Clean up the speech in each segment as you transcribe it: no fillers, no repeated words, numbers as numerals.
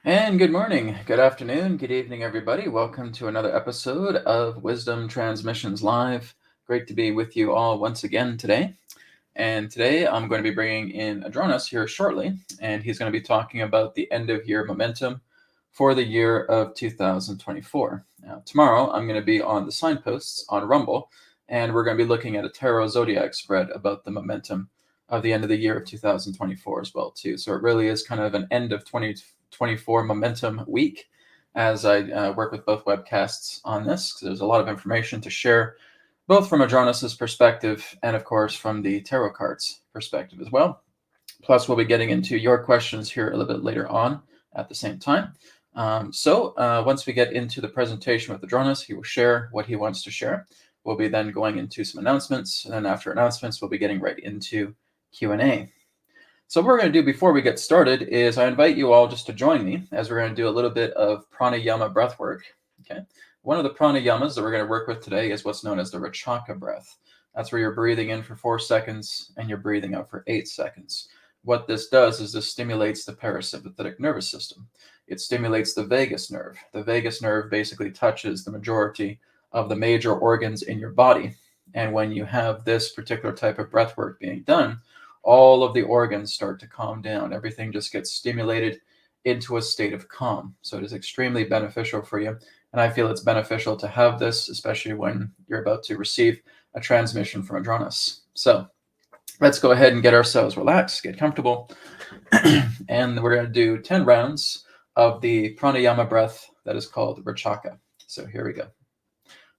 And good morning, good afternoon, good evening, everybody. Welcome to another episode of Wisdom Transmissions Live. Great to be with you all once again today. And today I'm going to be bringing in Adronis here shortly, and he's going to be talking about the end of year momentum for the year of 2024. Now, tomorrow I'm going to be on the signposts on Rumble, and we're going to be looking at a tarot zodiac spread about the momentum of the end of the year of 2024 as well too. So it really is kind of an end of 2024 momentum week as I work with both webcasts on this, because there's a lot of information to share both from Adronis's perspective and, of course, from the tarot cards perspective as well. Plus, we'll be getting into your questions here a little bit later on at the same time. Once we get into the presentation with Adronis, he will share what he wants to share. We'll be then going into some announcements, and then after announcements, we'll be getting right into Q&A. So what we're going to do before we get started is I invite you all just to join me as we're going to do a little bit of pranayama breathwork. Okay. One of the pranayamas that we're going to work with today is what's known as the Rachaka breath. That's where you're breathing in for 4 seconds and you're breathing out for 8 seconds. What this does is this stimulates the parasympathetic nervous system. It stimulates the vagus nerve. The vagus nerve basically touches the majority of the major organs in your body. And when you have this particular type of breath work being done, all of the organs start to calm down. Everything just gets stimulated into a state of calm. So it is extremely beneficial for you. And I feel it's beneficial to have this, especially when you're about to receive a transmission from Adronis. So let's go ahead and get ourselves relaxed, get comfortable. And we're going to do 10 rounds of the pranayama breath that is called Rachaka. So here we go.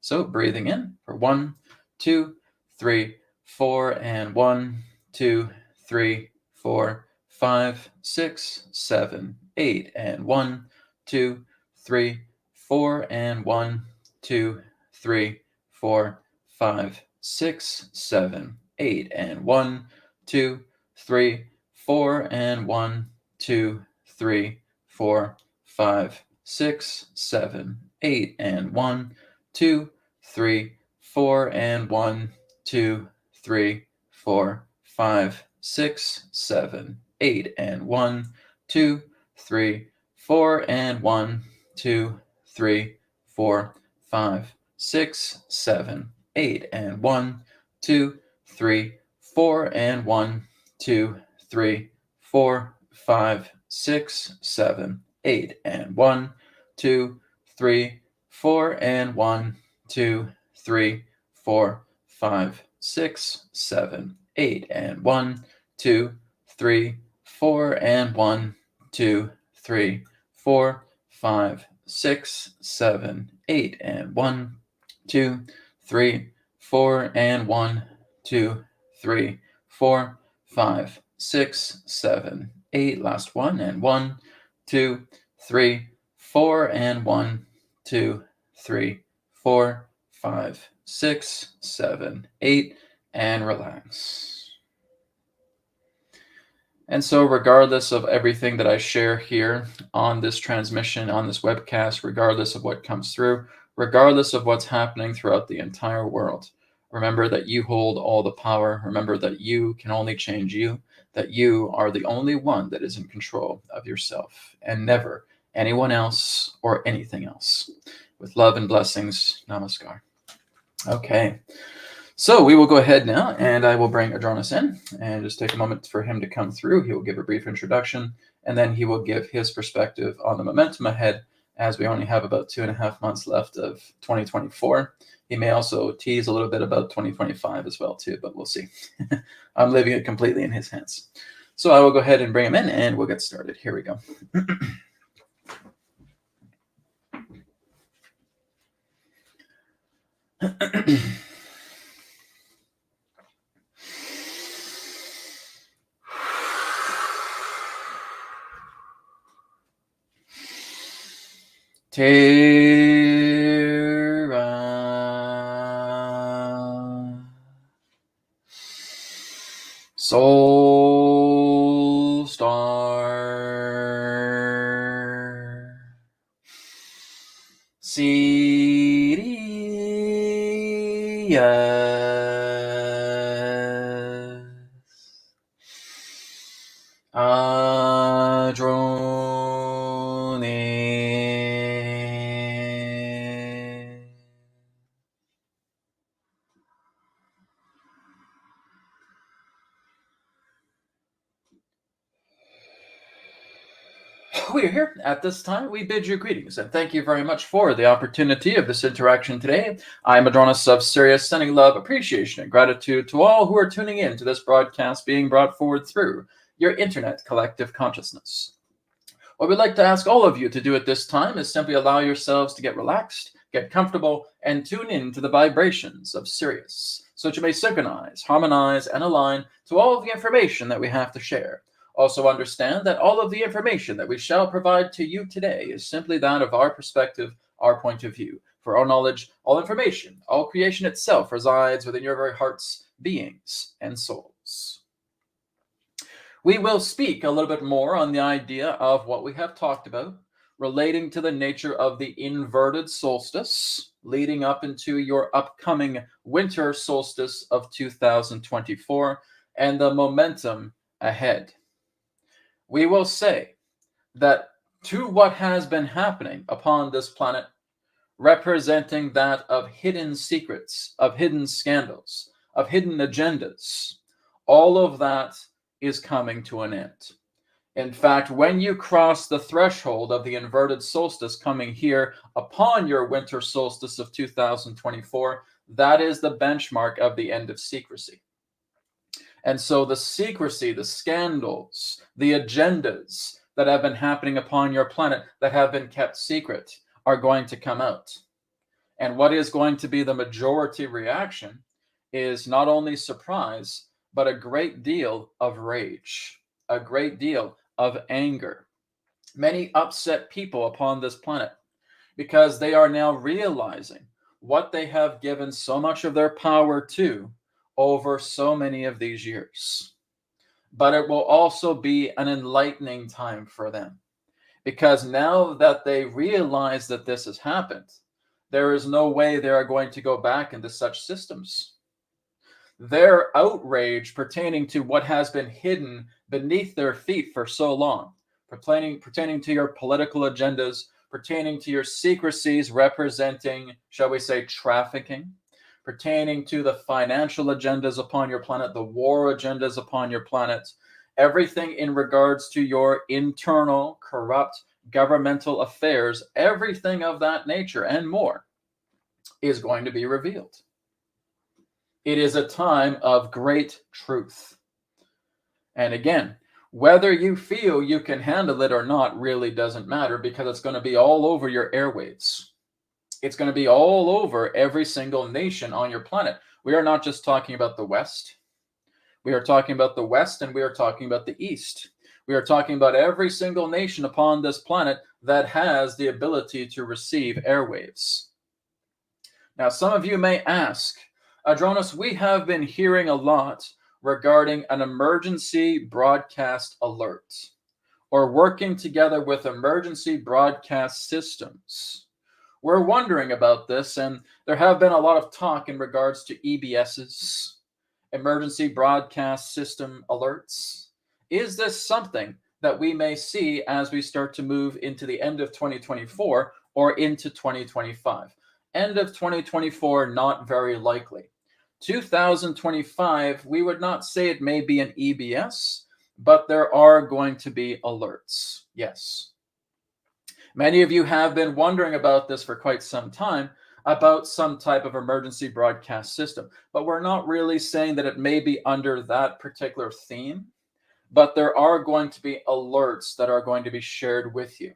So breathing in for 1, 2, 3, 4, and 1, 2, 3, 4, 5, 6, 7, 8, and 1, 2, 3, 4, and 1, 2, 3, 4, 5, 6, 7, 8, and 1, 2, 3, 4, and 1, 2, 3, 4, 5, 6, 7, 8, and 1, 2, 3, 4, and 1, 2, 3, 4, 5, 6, 7, 8, and 1, 2, 3, 4, and 1, 2, 3, 4, 5, 6, 7, 8, and 1, 2, 3, 4, and 1, 2, 3, 4, 5, 6, 7, 8, and 1, 2, 3, 4, and 1, 2, 3, 4, 5, 6, 7, 8, and 1, 2, 3, 4, and 1, 2, 3, 4, 5, 6, 7, 8, and 1, 2, 3, 4, and 1, 2, 3, 4, 5, 6, 7, 8. Last one, and 1, 2, 3, 4, and 1, 2, 3, 4, 5, 6, 7, 8, and relax. And so regardless of everything that I share here on this transmission, on this webcast, regardless of what comes through, regardless of what's happening throughout the entire world, remember that you hold all the power. Remember that you can only change you, that you are the only one that is in control of yourself, and never anyone else or anything else. With love and blessings, namaskar. Okay. So we will go ahead now, and I will bring Adronis in and just take a moment for him to come through. He will give a brief introduction, and then he will give his perspective on the momentum ahead, as we only have about 2.5 months left of 2024. He may also tease a little bit about 2025 as well, too, but we'll see. I'm leaving it completely in his hands. So I will go ahead and bring him in, and we'll get started. Here we go. Terra Soul Star Sirius Adronis we are here at this time. We bid you greetings and thank you very much for the opportunity of this interaction today. I'm Adronis of Sirius, sending love, appreciation, and gratitude to all who are tuning in to this broadcast being brought forward through your internet collective consciousness. What we'd like to ask all of you to do at this time is simply allow yourselves to get relaxed, get comfortable, and tune in to the vibrations of Sirius, so that you may synchronize, harmonize, and align to all of the information that we have to share. Also understand that all of the information that we shall provide to you today is simply that of our perspective, our point of view. For all knowledge, all information, all creation itself resides within your very hearts, beings, and souls. We will speak a little bit more on the idea of what we have talked about relating to the nature of the inverted solstice leading up into your upcoming winter solstice of 2024 and the momentum ahead. We will say that to what has been happening upon this planet, representing that of hidden secrets, of hidden scandals, of hidden agendas, all of that is coming to an end. In fact, when you cross the threshold of the inverted solstice coming here upon your winter solstice of 2024, that is the benchmark of the end of secrecy. And so the secrecy, the scandals, the agendas that have been happening upon your planet that have been kept secret are going to come out. And what is going to be the majority reaction is not only surprise, but a great deal of rage, a great deal of anger. Many upset people upon this planet because they are now realizing what they have given so much of their power to over so many of these years. But it will also be an enlightening time for them, because now that they realize that this has happened, there is no way they are going to go back into such systems. Their outrage pertaining to what has been hidden beneath their feet for so long, pertaining to your political agendas, pertaining to your secrecies representing, shall we say, trafficking, pertaining to the financial agendas upon your planet, the war agendas upon your planet, everything in regards to your internal, corrupt, governmental affairs, everything of that nature and more is going to be revealed. It is a time of great truth. And again, whether you feel you can handle it or not really doesn't matter, because it's going to be all over your airwaves. It's going to be all over every single nation on your planet. We are not just talking about the West. We are talking about the West, and we are talking about the East. We are talking about every single nation upon this planet that has the ability to receive airwaves. Now, some of you may ask, Adronis, we have been hearing a lot regarding an emergency broadcast alert, or working together with emergency broadcast systems. We're wondering about this, and there have been a lot of talk in regards to EBSs, emergency broadcast system alerts. Is this something that we may see as we start to move into the end of 2024 or into 2025? End of 2024, not very likely. 2025, we would not say it may be an EBS, but there are going to be alerts. Yes. Many of you have been wondering about this for quite some time, about some type of emergency broadcast system, but we're not really saying that it may be under that particular theme, but there are going to be alerts that are going to be shared with you,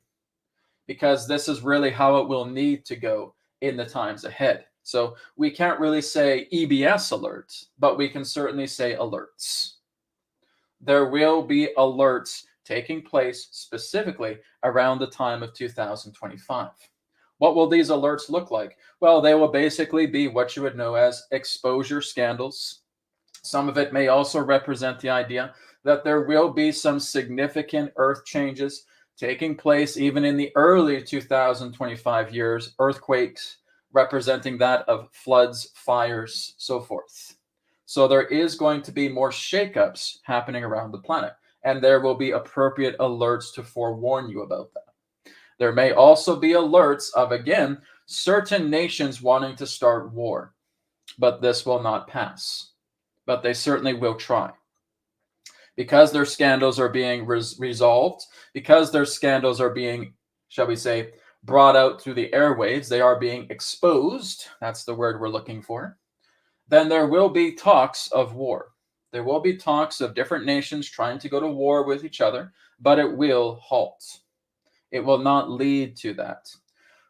because this is really how it will need to go in the times ahead. So we can't really say EBS alerts, but we can certainly say alerts. There will be alerts taking place specifically around the time of 2025. What will these alerts look like? Well, they will basically be what you would know as exposure scandals. Some of it may also represent the idea that there will be some significant earth changes taking place even in the early 2025 years, earthquakes, representing that of floods, fires, so forth. So there is going to be more shakeups happening around the planet, and there will be appropriate alerts to forewarn you about that. There may also be alerts of, again, certain nations wanting to start war, but this will not pass. But they certainly will try. because their scandals are being resolved, because their scandals are being, shall we say, brought out through the airwaves, they are being exposed, that's the word we're looking for, then there will be talks of war. There will be talks of different nations trying to go to war with each other, but it will halt. It will not lead to that,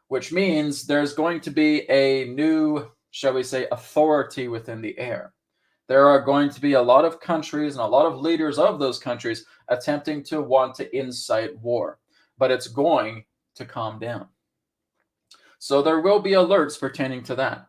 which means there's going to be a new, shall we say, authority within the air. There are going to be a lot of countries and a lot of leaders of those countries attempting to want to incite war, but it's going to calm down. So there will be alerts pertaining to that.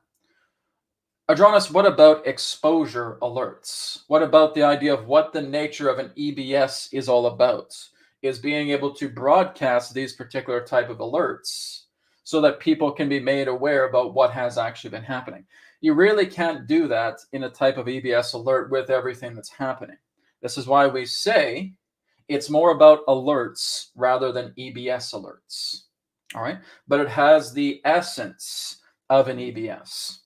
Adronis, what about exposure alerts? What about the idea of what the nature of an EBS is all about? Is being able to broadcast these particular type of alerts so that people can be made aware about what has actually been happening. You really can't do that in a type of EBS alert with everything that's happening. This is why we say it's more about alerts rather than EBS alerts. All right, but it has the essence of an EBS,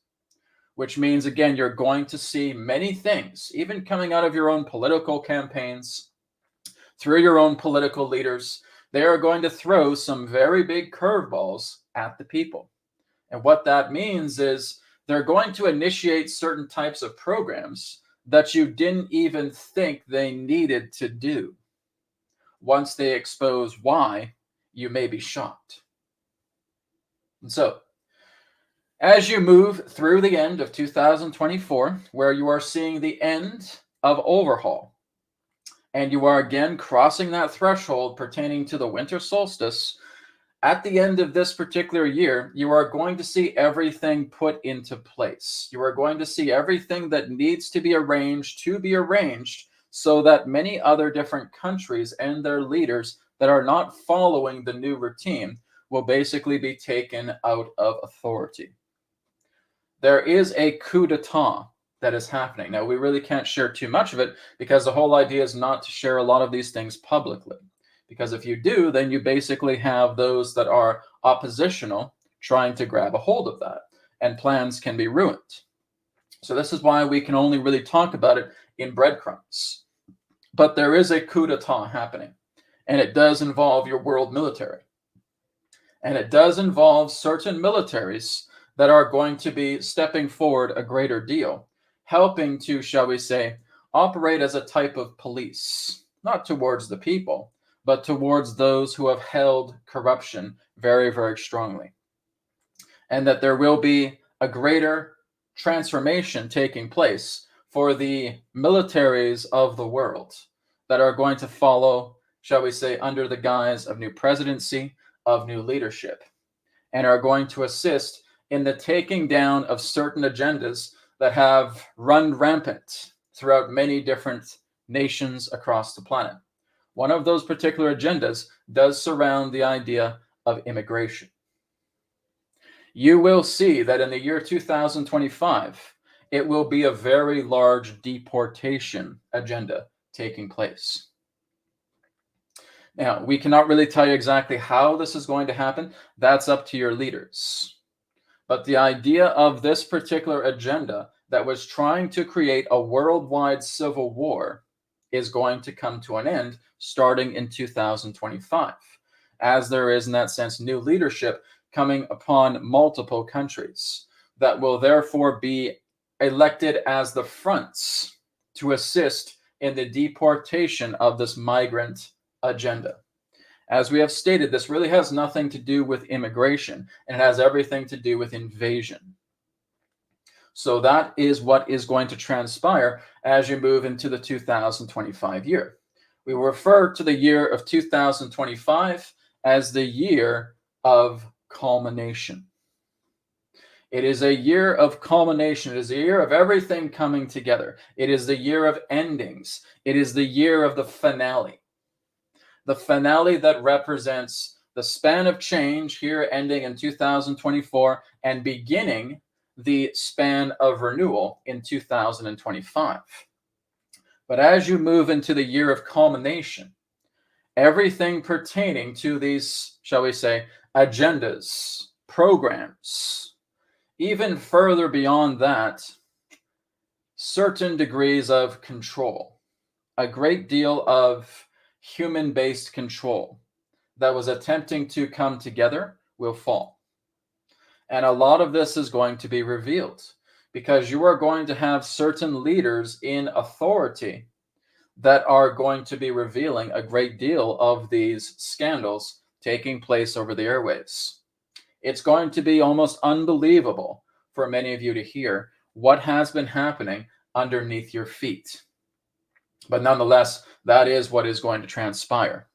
which means, again, you're going to see many things, even coming out of your own political campaigns, through your own political leaders. They are going to throw some very big curveballs at the people. And what that means is they're going to initiate certain types of programs that you didn't even think they needed to do. Once they expose why, you may be shocked. And so, as you move through the end of 2024, where you are seeing the end of overhaul, and you are again crossing that threshold pertaining to the winter solstice, at the end of this particular year, you are going to see everything put into place. You are going to see everything that needs to be arranged so that many other different countries and their leaders that are not following the new routine will basically be taken out of authority. There is a coup d'etat that is happening. Now, we really can't share too much of it because the whole idea is not to share a lot of these things publicly. Because if you do, then you basically have those that are oppositional trying to grab a hold of that, and plans can be ruined. So this is why we can only really talk about it in breadcrumbs. But there is a coup d'etat happening, and it does involve your world military. And it does involve certain militaries that are going to be stepping forward a greater deal, helping to, shall we say, operate as a type of police, not towards the people, but towards those who have held corruption very, very strongly. And that there will be a greater transformation taking place for the militaries of the world that are going to follow, shall we say, under the guise of new presidency, of new leadership, and are going to assist in the taking down of certain agendas that have run rampant throughout many different nations across the planet. One of those particular agendas does surround the idea of immigration. You will see that in the year 2025, it will be a very large deportation agenda taking place. Now, we cannot really tell you exactly how this is going to happen. That's up to your leaders. But the idea of this particular agenda that was trying to create a worldwide civil war is going to come to an end starting in 2025, as there is, in that sense, new leadership coming upon multiple countries that will therefore be elected as the fronts to assist in the deportation of this migrant agenda. As we have stated, this really has nothing to do with immigration, and it has everything to do with invasion. So that is what is going to transpire as you move into the 2025 year. We refer to the year of 2025 as the year of culmination. It is a year of culmination. It is a year of everything coming together. It is the year of endings. It is the year of the finale. The finale that represents the span of change here ending in 2024 and beginning the span of renewal in 2025. But as you move into the year of culmination, everything pertaining to these, shall we say, agendas, programs, even further beyond that, certain degrees of control a great deal of human-based control that was attempting to come together will fall. And a lot of this is going to be revealed because you are going to have certain leaders in authority that are going to be revealing a great deal of these scandals taking place over the airwaves. It's going to be almost unbelievable for many of you to hear what has been happening underneath your feet. But nonetheless, that is what is going to transpire.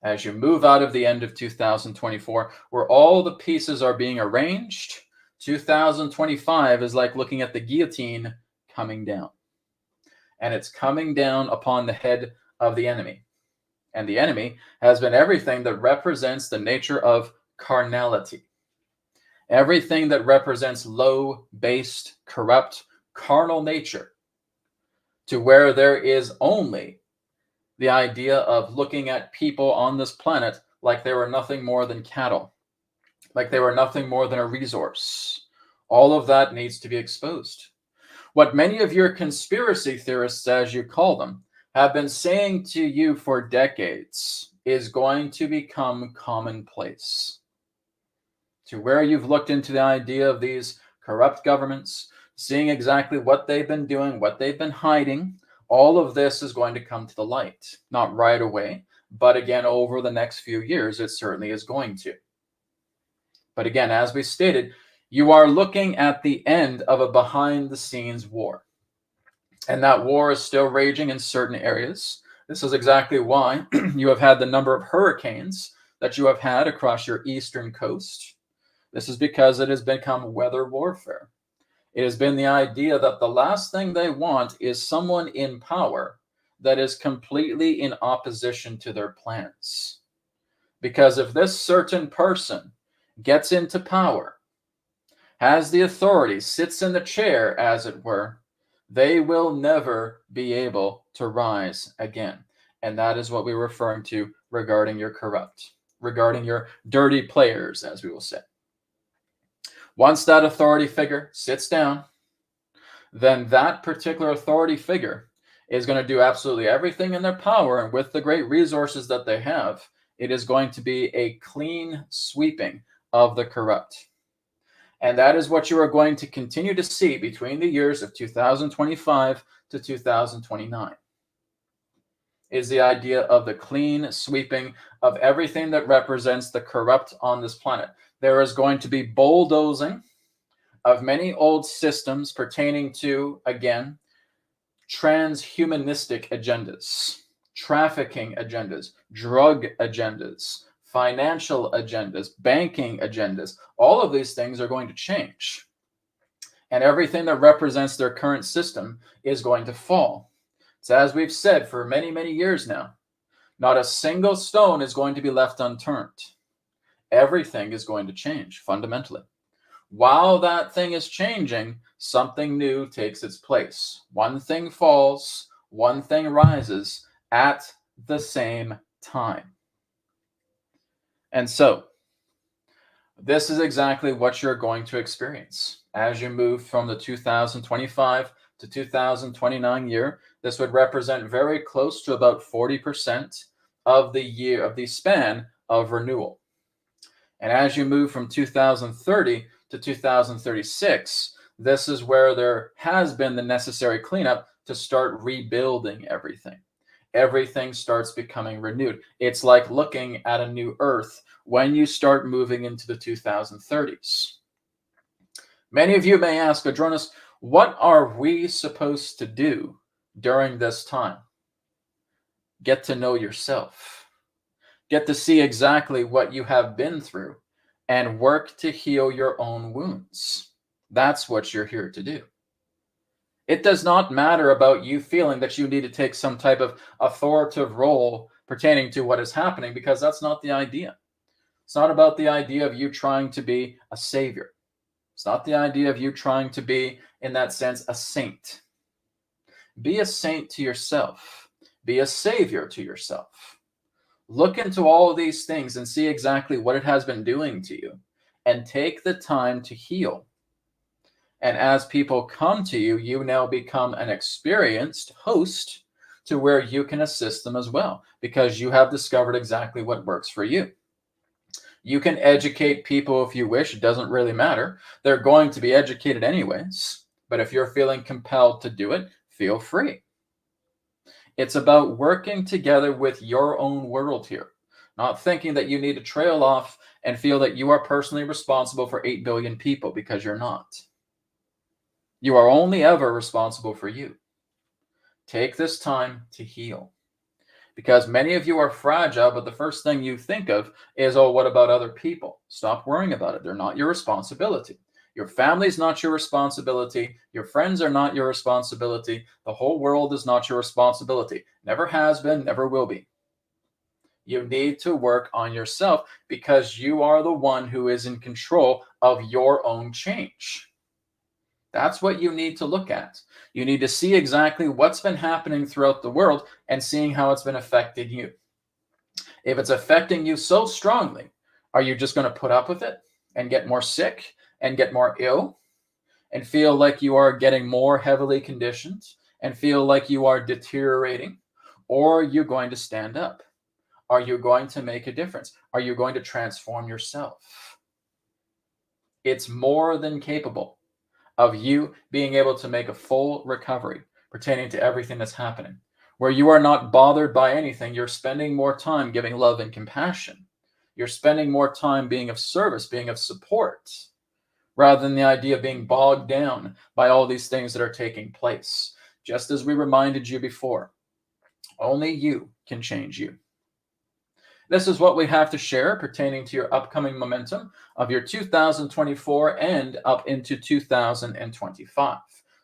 As you move out of the end of 2024, where all the pieces are being arranged, 2025 is like looking at the guillotine coming down. And it's coming down upon the head of the enemy. And the enemy has been everything that represents the nature of carnality. Everything that represents low-based, corrupt, carnal nature, to where there is only the idea of looking at people on this planet like they were nothing more than cattle, like they were nothing more than a resource. All of that needs to be exposed. What many of your conspiracy theorists, as you call them, have been saying to you for decades is going to become commonplace. To where you've looked into the idea of these corrupt governments, seeing exactly what they've been doing, what they've been hiding, all of this is going to come to the light. Not right away, but again, over the next few years, it certainly is going to. But again, as we stated, you are looking at the end of a behind-the-scenes war. And that war is still raging in certain areas. This is exactly why you have had the number of hurricanes that you have had across your eastern coast. This is because it has become weather warfare. It has been the idea that the last thing they want is someone in power that is completely in opposition to their plans. Because if this certain person gets into power, has the authority, sits in the chair, as it were, they will never be able to rise again. And that is what we're referring to regarding your corrupt, regarding your dirty players, as we will say. Once that authority figure sits down, then that particular authority figure is going to do absolutely everything in their power, and with the great resources that they have, it is going to be a clean sweeping of the corrupt. And that is what you are going to continue to see between the years of 2025 to 2029. Is the idea of the clean sweeping of everything that represents the corrupt on this planet. There is going to be bulldozing of many old systems pertaining to, again, transhumanistic agendas, trafficking agendas, drug agendas, financial agendas, banking agendas. All of these things are going to change. And everything that represents their current system is going to fall. So as we've said for many, many years now, not a single stone is going to be left unturned. Everything is going to change fundamentally. While that thing is changing, something new takes its place. One thing falls, one thing rises at the same time. And so, this is exactly what you're going to experience as you move from the 2025 to 2029 year. This would represent very close to about 40% of the year, of the span of renewal. And as you move from 2030 to 2036, this is where there has been the necessary cleanup to start rebuilding everything. Everything starts becoming renewed. It's like looking at a new earth when you start moving into the 2030s. Many of you may ask, Adronis, what are we supposed to do during this time? Get to know yourself. Get to see exactly what you have been through and work to heal your own wounds. That's what you're here to do. It does not matter about you feeling that you need to take some type of authoritative role pertaining to what is happening, because that's not the idea. It's not about the idea of you trying to be a savior. It's not the idea of you trying to be, in that sense, a saint. Be a saint to yourself. Be a savior to yourself. Look into all of these things and see exactly what it has been doing to you, and take the time to heal. And as people come to you, you now become an experienced host to where you can assist them as well, because you have discovered exactly what works for you. You can educate people if you wish. It doesn't really matter. They're going to be educated anyways. But if you're feeling compelled to do it, feel free. It's about working together with your own world here, not thinking that you need to trail off and feel that you are personally responsible for 8 billion people, because you're not. You are only ever responsible for you. Take this time to heal, because many of you are fragile, but the first thing you think of is, oh, what about other people? Stop worrying about it. They're not your responsibility. Your family's not your responsibility. Your friends are not your responsibility. The whole world is not your responsibility. Never has been, never will be. You need to work on yourself, because you are the one who is in control of your own change. That's what you need to look at. You need to see exactly what's been happening throughout the world and seeing how it's been affecting you. If it's affecting you so strongly, are you just going to put up with it and get more sick and get more ill and feel like you are getting more heavily conditioned and feel like you are deteriorating? Or are you going to stand up? Are you going to make a difference? Are you going to transform yourself? It's more than capable of you being able to make a full recovery pertaining to everything that's happening, where you are not bothered by anything. You're spending more time giving love and compassion. You're spending more time being of service, being of support, rather than the idea of being bogged down by all these things that are taking place. Just as we reminded you before, only you can change you. This is what we have to share pertaining to your upcoming momentum of your 2024 and up into 2025.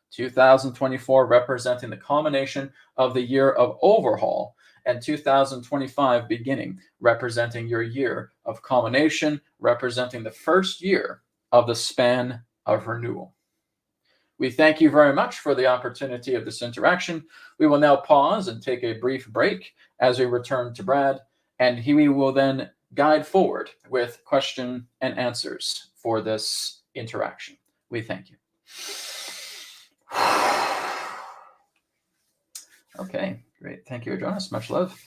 2024 representing the culmination of the year of overhaul, and 2025 beginning representing your year of culmination, representing the first year of the span of renewal. We thank you very much for the opportunity of this interaction. We will now pause and take a brief break as we return to Brad, and he will then guide forward with question and answers for this interaction. We thank you. Okay, great. Thank you, Adronis. Much love.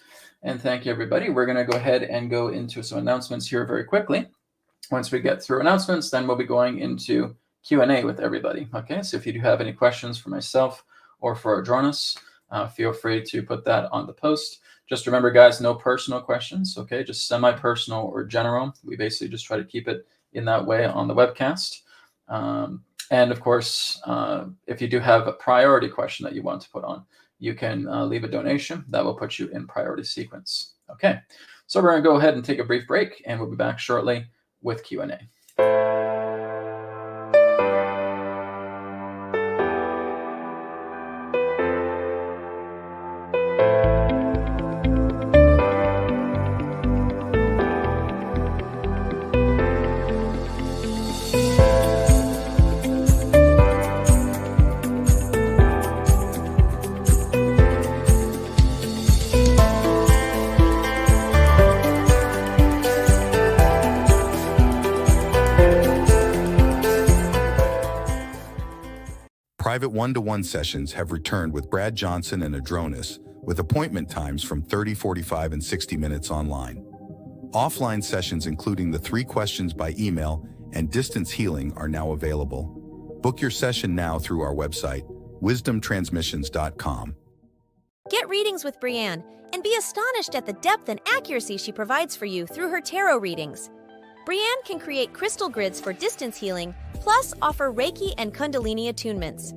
And thank you, everybody. We're going to go ahead and go into some announcements here very quickly. Once we get through announcements, then we'll be going into Q&A with everybody. Okay, so if you do have any questions for myself or for Adronis, feel free to put that on the post. Just remember, guys, no personal questions, okay? Just semi-personal or general. We basically just try to keep it in that way on the webcast. And of course, if you do have a priority question that you want to put on, you can leave a donation. That will put you in priority sequence. Okay, so we're going to go ahead and take a brief break, and we'll be back shortly with Q&A. Private one-to-one sessions have returned with Brad Johnson and Adronis, with appointment times from 30, 45, and 60 minutes online. Offline sessions, including the 3 questions by email and distance healing, are now available. Book your session now through our website, wisdomtransmissions.com. Get readings with Brianne and be astonished at the depth and accuracy she provides for you through her tarot readings. Brianne can create crystal grids for distance healing, plus offer Reiki and Kundalini attunements.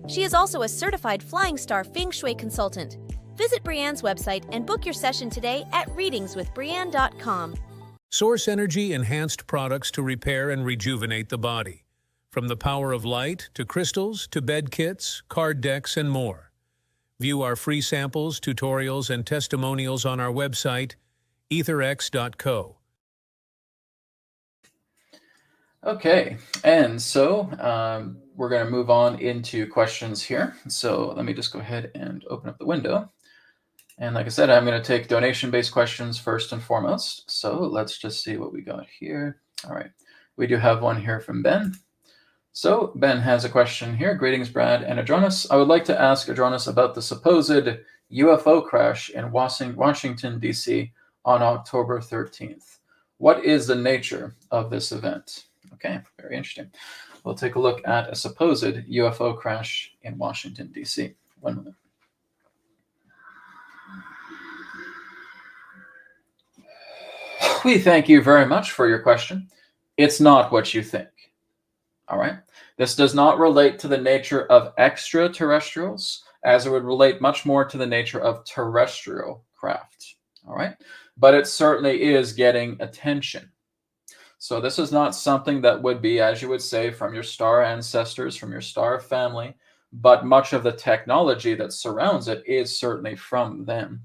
She is also a certified Flying Star Feng Shui consultant. Visit Brianne's website and book your session today at readingswithbrianne.com. Source Energy enhanced products to repair and rejuvenate the body. From the power of light to crystals to bed kits, card decks, and more. View our free samples, tutorials, and testimonials on our website, Aetherx.co. Okay, and so we're going to move on into questions here. So let me just go ahead and open up the window. And like I said, I'm going to take donation-based questions first and foremost. So let's just see what we got here. All right, we do have one here from Ben. So Ben has a question here. Greetings, Brad and Adronis. I would like to ask Adronis about the supposed UFO crash in Washington, D.C. on October 13th. What is the nature of this event? Okay, very interesting. We'll take a look at a supposed UFO crash in Washington, D.C. One moment. We thank you very much for your question. It's not what you think. All right. This does not relate to the nature of extraterrestrials, as it would relate much more to the nature of terrestrial craft. All right. But it certainly is getting attention. So this is not something that would be, as you would say, from your star ancestors, from your star family, but much of the technology that surrounds it is certainly from them,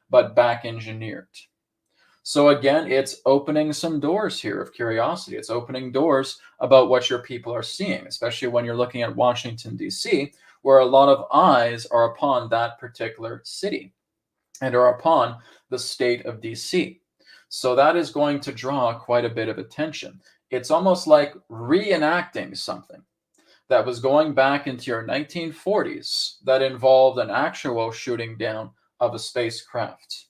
but back engineered. So again, it's opening some doors here of curiosity. It's opening doors about what your people are seeing, especially when you're looking at Washington, D.C., where a lot of eyes are upon that particular city and are upon the state of D.C. So that is going to draw quite a bit of attention. It's almost like reenacting something that was going back into your 1940s that involved an actual shooting down of a spacecraft.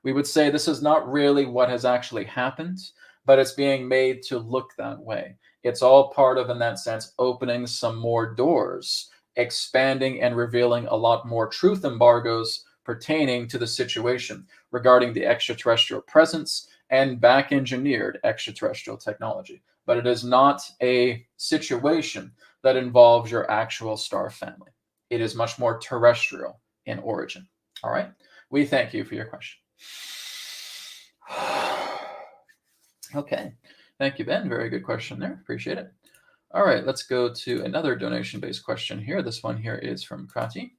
We would say this is not really what has actually happened, but it's being made to look that way. It's all part of, in that sense, opening some more doors, expanding and revealing a lot more truth embargoes pertaining to the situation regarding the extraterrestrial presence and back-engineered extraterrestrial technology. But it is not a situation that involves your actual star family. It is much more terrestrial in origin. All right? We thank you for your question. Okay. Thank you, Ben. Very good question there. Appreciate it. All right, let's go to another donation-based question here. This one here is from Krati.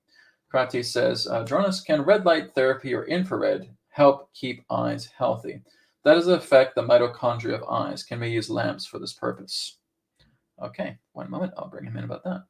Krati says, Adronis, can red light therapy or infrared help keep eyes healthy? That does affect the mitochondria of eyes. Can we use lamps for this purpose? Okay, one moment. I'll bring him in about that.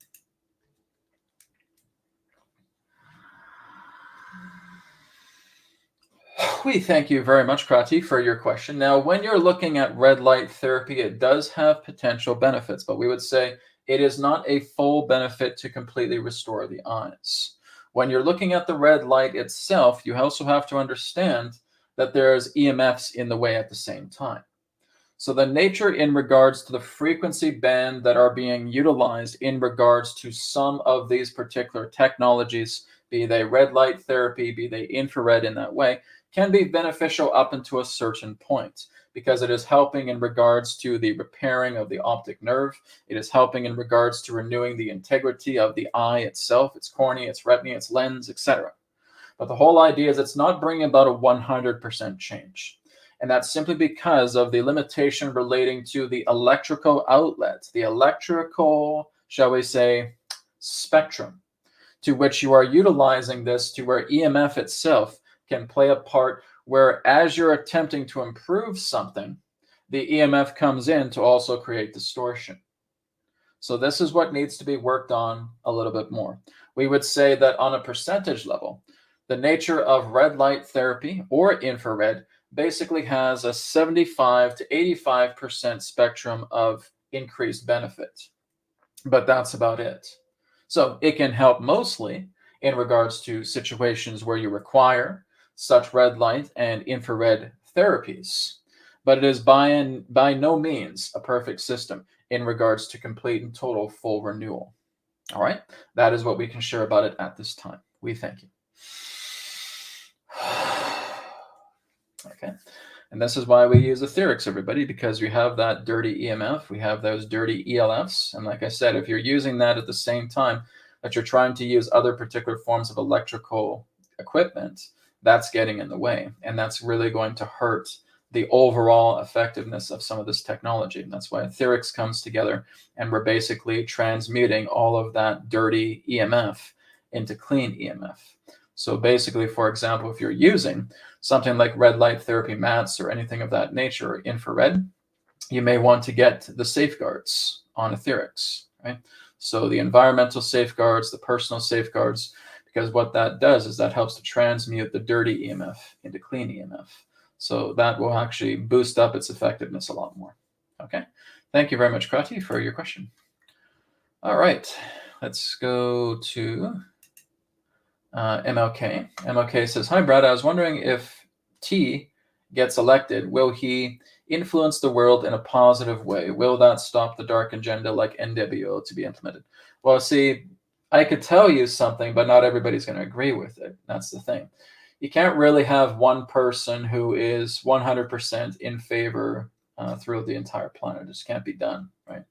We thank you very much, Krati, for your question. Now, when you're looking at red light therapy, it does have potential benefits, but we would say it is not a full benefit to completely restore the eyes. When you're looking at the red light itself, you also have to understand that there's EMFs in the way at the same time. So the nature in regards to the frequency band that are being utilized in regards to some of these particular technologies, be they red light therapy, be they infrared in that way, can be beneficial up until a certain point, because it is helping in regards to the repairing of the optic nerve. It is helping in regards to renewing the integrity of the eye itself, its cornea, its retina, its lens, etc. But the whole idea is it's not bringing about a 100% change. And that's simply because of the limitation relating to the electrical outlet, the electrical, shall we say, spectrum, to which you are utilizing this, to where EMF itself can play a part where, as you're attempting to improve something, the EMF comes in to also create distortion. So this is what needs to be worked on a little bit more. We would say that on a percentage level, the nature of red light therapy or infrared basically has a 75 to 85% spectrum of increased benefit. But that's about it. So it can help mostly in regards to situations where you require such red light and infrared therapies. But it is by no means a perfect system in regards to complete and total full renewal. All right? That is what we can share about it at this time. We thank you. Okay. And this is why we use Aetherx, everybody, because we have that dirty EMF. We have those dirty ELFs. And like I said, if you're using that at the same time that you're trying to use other particular forms of electrical equipment, that's getting in the way. And that's really going to hurt the overall effectiveness of some of this technology. And that's why Aetherx comes together, and we're basically transmuting all of that dirty EMF into clean EMF. So basically, for example, if you're using something like red light therapy mats or anything of that nature, or infrared, you may want to get the safeguards on Aetherx, right? So the environmental safeguards, the personal safeguards, because what that does is that helps to transmute the dirty EMF into clean EMF. So that will actually boost up its effectiveness a lot more. Okay. Thank you very much, Krati, for your question. All right. Let's go to MLK. MLK says, "Hi, Brad. I was wondering if T gets elected, will he influence the world in a positive way? Will that stop the dark agenda like NWO to be implemented?" Well, see, I could tell you something, but not everybody's going to agree with it. That's the thing. You can't really have one person who is 100% in favor through the entire planet. It just can't be done, right?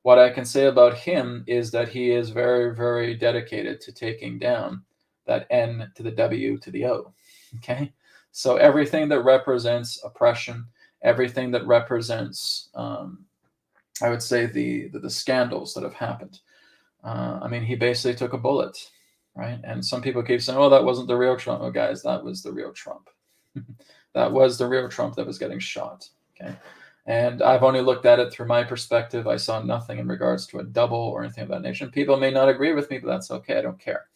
What I can say about him is that he is very, very dedicated to taking down that N to the W to the O. Okay. So everything that represents oppression, everything that represents, I would say, the scandals that have happened. I mean, he basically took a bullet, right? And some people keep saying, "Oh, that wasn't the real Trump." Oh, guys, that was the real Trump. That was the real Trump that was getting shot. Okay. And I've only looked at it through my perspective. I saw nothing in regards to a double or anything of that nature. People may not agree with me, but that's okay. I don't care.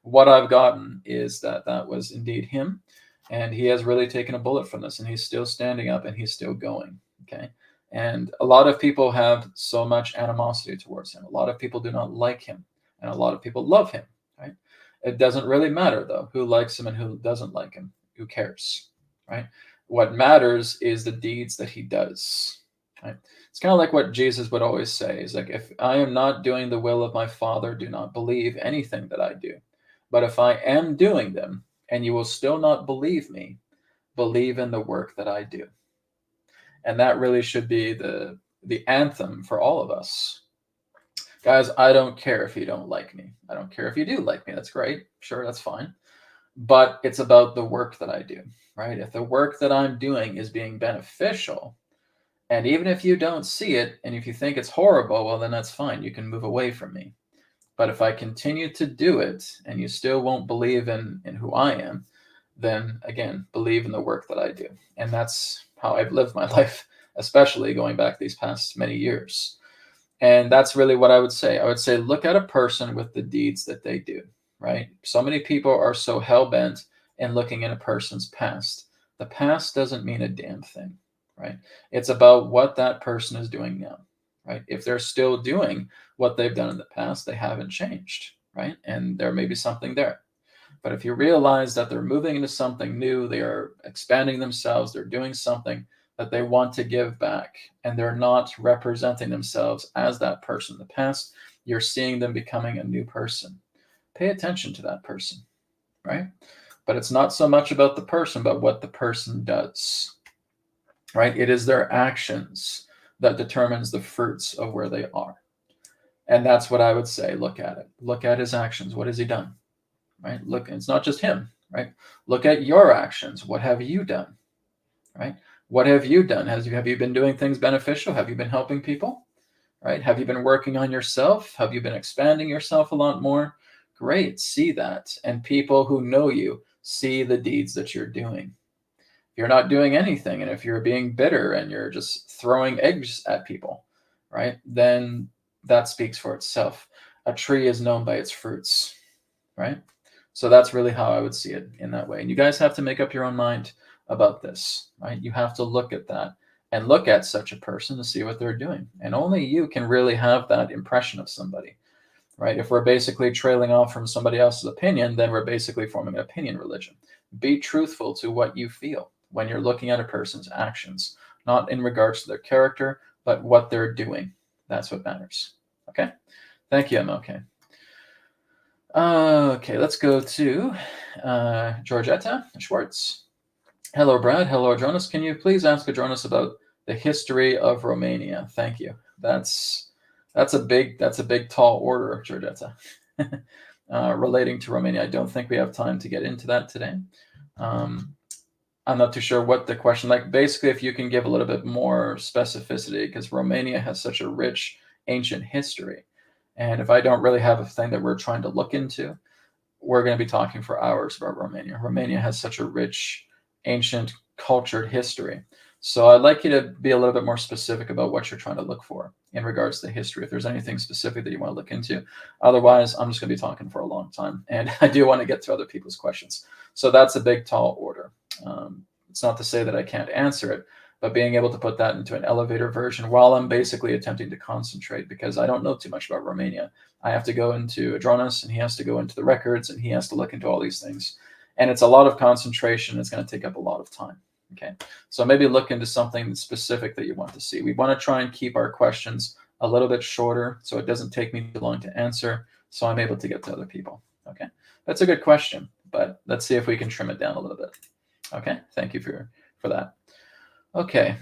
What I've gotten is that that was indeed him. And he has really taken a bullet from this, and he's still standing up and he's still going. Okay. And a lot of people have so much animosity towards him. A lot of people do not like him, and a lot of people love him, right? It doesn't really matter, though, who likes him and who doesn't like him. Who cares, right? What matters is the deeds that he does, right? It's kind of like what Jesus would always say. He's like, if I am not doing the will of my Father, do not believe anything that I do. But if I am doing them, and you will still not believe me, believe in the work that I do. And that really should be the anthem for all of us. Guys, I don't care if you don't like me. I don't care if you do like me. That's great. Sure, that's fine. But it's about the work that I do, right? If the work that I'm doing is being beneficial, and even if you don't see it, and if you think it's horrible, well, then that's fine. You can move away from me. But if I continue to do it, and you still won't believe in who I am, then again, believe in the work that I do. And that's how I've lived my life, especially going back these past many years. And that's really what I would say. I would say, look at a person with the deeds that they do, right? So many people are so hell-bent in looking in a person's past. The past doesn't mean a damn thing, right? It's about what that person is doing now, right? If they're still doing what they've done in the past, they haven't changed, right? And there may be something there. But if you realize that they're moving into something new, they are expanding themselves, they're doing something that they want to give back, and they're not representing themselves as that person in the past, you're seeing them becoming a new person. Pay attention to that person, right? But it's not so much about the person, but what the person does, right? It is their actions that determines the fruits of where they are. And that's what I would say. Look at it. Look at his actions. What has he done? Right? Look, it's not just him, right? Look at your actions. What have you done? Right? What have you done? Have you been doing things beneficial? Have you been helping people? Right? Have you been working on yourself? Have you been expanding yourself a lot more? Great. See that. And people who know you see the deeds that you're doing. If you're not doing anything, and if you're being bitter and you're just throwing eggs at people, right? Then that speaks for itself. A tree is known by its fruits, right? So that's really how I would see it in that way. And you guys have to make up your own mind about this, right? You have to look at that and look at such a person to see what they're doing. And only you can really have that impression of somebody, right? If we're basically trailing off from somebody else's opinion, then we're basically forming an opinion religion. Be truthful to what you feel when you're looking at a person's actions, not in regards to their character, but what they're doing. That's what matters. Okay? Thank you, MLK. Okay, let's go to Georgetta Schwartz. Hello, Brad. Hello, Adronis. Can you please ask Adronis about the history of Romania? Thank you. That's a big tall order, Georgetta. Relating to Romania, I don't think we have time to get into that today. I'm not too sure what the question, like basically if you can give a little bit more specificity, because Romania has such a rich ancient history. And if I don't really have a thing that we're trying to look into, we're going to be talking for hours about Romania. Romania has such a rich, ancient, cultured history. So I'd like you to be a little bit more specific about what you're trying to look for in regards to history, if there's anything specific that you want to look into. Otherwise, I'm just going to be talking for a long time. And I do want to get to other people's questions. So that's a big, tall order. It's not to say that I can't answer it, but being able to put that into an elevator version while I'm basically attempting to concentrate, because I don't know too much about Romania. I have to go into Adronis, and he has to go into the records, and he has to look into all these things. And it's a lot of concentration. It's going to take up a lot of time. Okay, so maybe look into something specific that you want to see. We want to try and keep our questions a little bit shorter so it doesn't take me too long to answer, so I'm able to get to other people. Okay, that's a good question, but let's see if we can trim it down a little bit. Okay, thank you for that. Okay,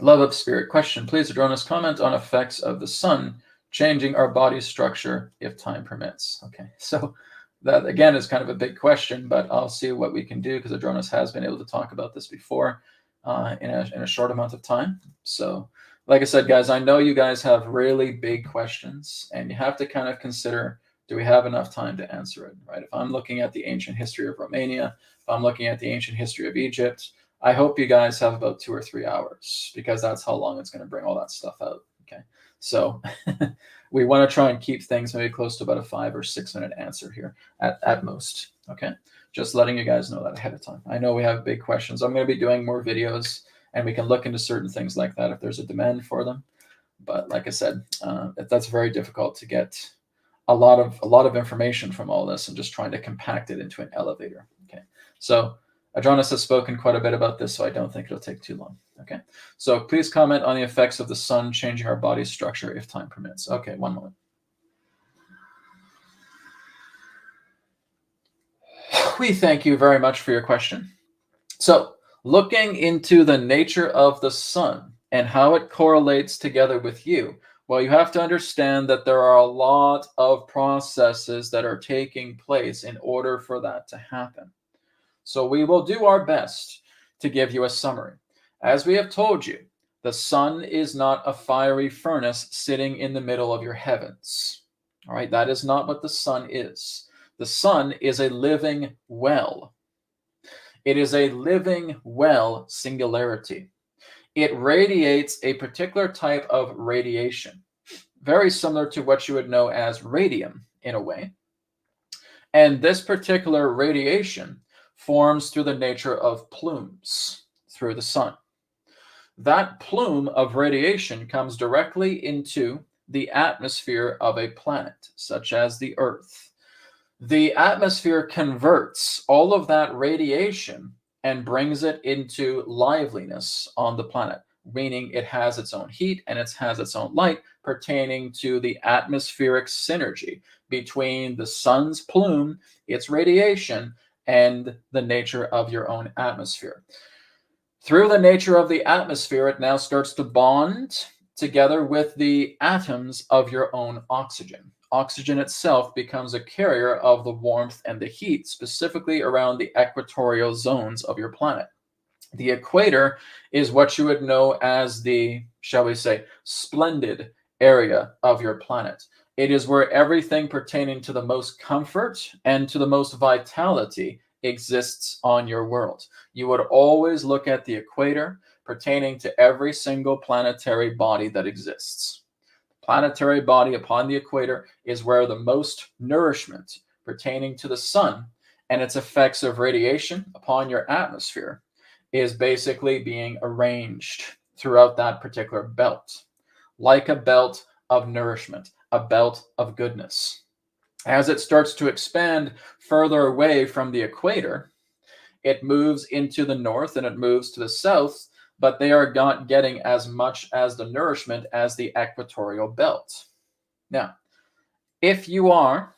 love of spirit question. Please, Adronis, comment on effects of the sun changing our body structure if time permits. Okay, so that again is kind of a big question, but I'll see what we can do, because Adronis has been able to talk about this before in a short amount of time. So like I said, guys, I know you guys have really big questions, and you have to kind of consider, do we have enough time to answer it, right? If I'm looking at the ancient history of Romania, if I'm looking at the ancient history of Egypt, I hope you guys have about 2 or 3 hours, because that's how long it's going to bring all that stuff out. Okay, so we want to try and keep things maybe close to about a 5 or 6 minute answer here at most. Okay, just letting you guys know that ahead of time. I know we have big questions. I'm going to be doing more videos, and we can look into certain things like that if there's a demand for them. But like I said, that's very difficult to get a lot of information from all this and just trying to compact it into an elevator. Okay, so Adronis has spoken quite a bit about this, so I don't think it'll take too long. Okay, so please comment on the effects of the sun changing our body structure if time permits. Okay, one moment. We thank you very much for your question. So looking into the nature of the sun and how it correlates together with you, well, you have to understand that there are a lot of processes that are taking place in order for that to happen. So we will do our best to give you a summary. As we have told you, the sun is not a fiery furnace sitting in the middle of your heavens. All right, that is not what the sun is. The sun is a living well. It is a living well singularity. It radiates a particular type of radiation, very similar to what you would know as radium in a way. And this particular radiation forms through the nature of plumes through the sun. That plume of radiation comes directly into the atmosphere of a planet, such as the Earth. The atmosphere converts all of that radiation and brings it into liveliness on the planet, meaning it has its own heat and it has its own light, pertaining to the atmospheric synergy between the sun's plume, its radiation, and the nature of your own atmosphere. Through the nature of the atmosphere, it now starts to bond together with the atoms of your own oxygen. Oxygen itself becomes a carrier of the warmth and the heat, specifically around the equatorial zones of your planet. The equator is what you would know as the, shall we say, splendid area of your planet. It is where everything pertaining to the most comfort and to the most vitality exists on your world. You would always look at the equator pertaining to every single planetary body that exists. The planetary body upon the equator is where the most nourishment pertaining to the sun and its effects of radiation upon your atmosphere is basically being arranged throughout that particular belt, like a belt of nourishment, a belt of goodness. As it starts to expand further away from the equator, it moves into the north and it moves to the south, but they are not getting as much as the nourishment as the equatorial belt. Now, if you are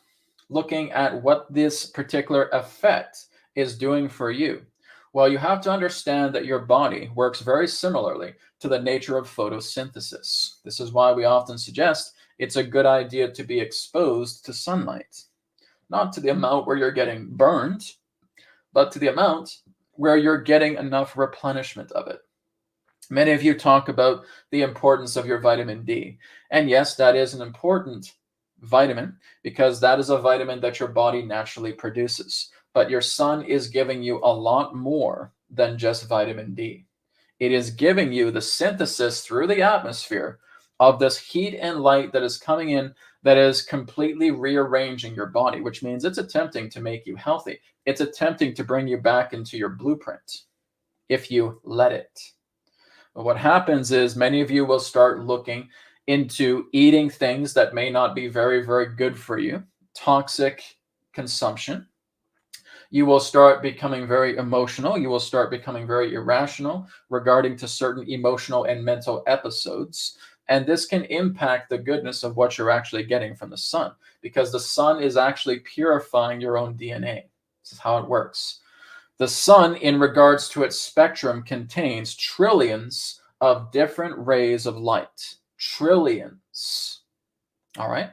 looking at what this particular effect is doing for you, well, you have to understand that your body works very similarly to the nature of photosynthesis. This is why we often suggest it's a good idea to be exposed to sunlight. Not to the amount where you're getting burned, but to the amount where you're getting enough replenishment of it. Many of you talk about the importance of your vitamin D. And yes, that is an important vitamin because that is a vitamin that your body naturally produces. But your sun is giving you a lot more than just vitamin D. It is giving you the synthesis through the atmosphere of this heat and light that is coming in that is completely rearranging your body, which means it's attempting to make you healthy. It's attempting to bring you back into your blueprint. if you let it. But what happens is many of you will start looking into eating things that may not be very, very good for you, toxic consumption. You will start becoming very emotional. You will start becoming very irrational regarding to certain emotional and mental episodes. And this can impact the goodness of what you're actually getting from the sun, because the sun is actually purifying your own DNA. This is how it works. The sun, in regards to its spectrum, contains trillions of different rays of light. Trillions. All right?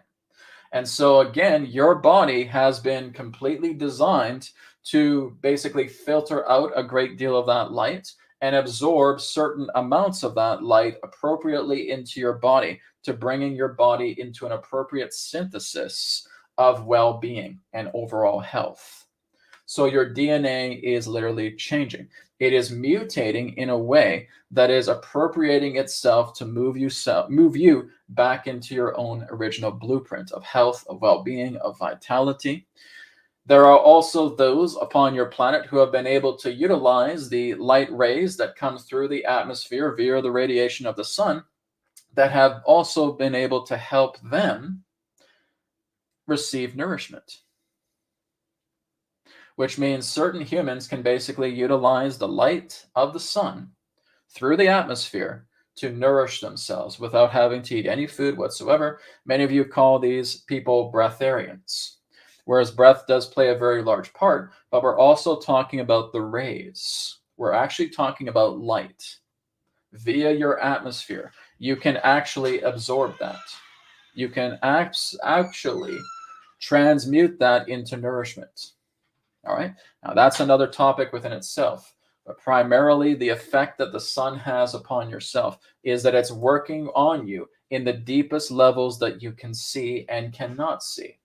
And so, again, your body has been completely designed to basically filter out a great deal of that light and absorb certain amounts of that light appropriately into your body, to bringing your body into an appropriate synthesis of well-being and overall health. So your DNA is literally changing. It is mutating in a way that is appropriating itself to move you back into your own original blueprint of health, of well-being, of vitality. There are also those upon your planet who have been able to utilize the light rays that come through the atmosphere via the radiation of the sun, that have also been able to help them receive nourishment. Which means certain humans can basically utilize the light of the sun through the atmosphere to nourish themselves without having to eat any food whatsoever. Many of you call these people breatharians, whereas breath does play a very large part, but we're also talking about the rays. We're actually talking about light via your atmosphere. You can actually absorb that. You can actually transmute that into nourishment. All right. Now, that's another topic within itself. But primarily, the effect that the sun has upon yourself is that it's working on you in the deepest levels that you can see and cannot see.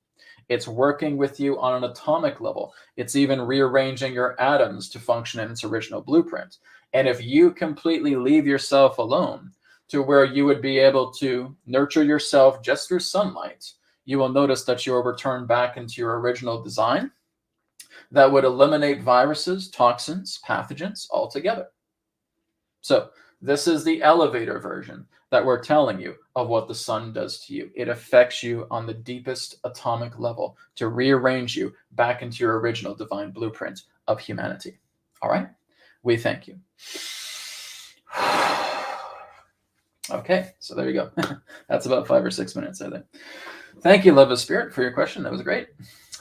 It's working with you on an atomic level. It's even rearranging your atoms to function in its original blueprint. And if you completely leave yourself alone to where you would be able to nurture yourself just through sunlight, you will notice that you will return back into your original design that would eliminate viruses, toxins, pathogens altogether. So this is the elevator version that we're telling you of what the sun does to you. It affects you on the deepest atomic level to rearrange you back into your original divine blueprint of humanity. All right? We thank you. Okay, so there you go. That's about 5 or 6 minutes, I think. Thank you, Love of Spirit, for your question. That was great.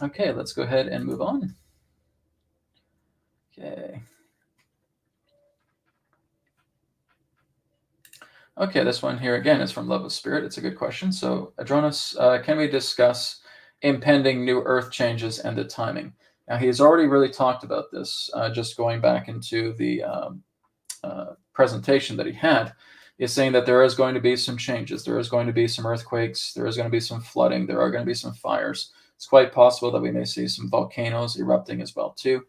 Okay, let's go ahead and move on. Okay, this one here again is from Love of Spirit. It's a good question. So, Adronis, can we discuss impending new earth changes and the timing? Now, he has already really talked about this, just going back into the presentation that he had, is saying that there is going to be some changes. There is going to be some earthquakes. There is going to be some flooding. There are going to be some fires. It's quite possible that we may see some volcanoes erupting as well, too,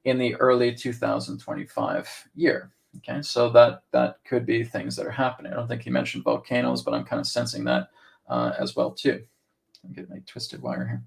in the early 2025 year. Okay, so that could be things that are happening. I don't think he mentioned volcanoes, but I'm kind of sensing that as well too. I'm getting my twisted wire here.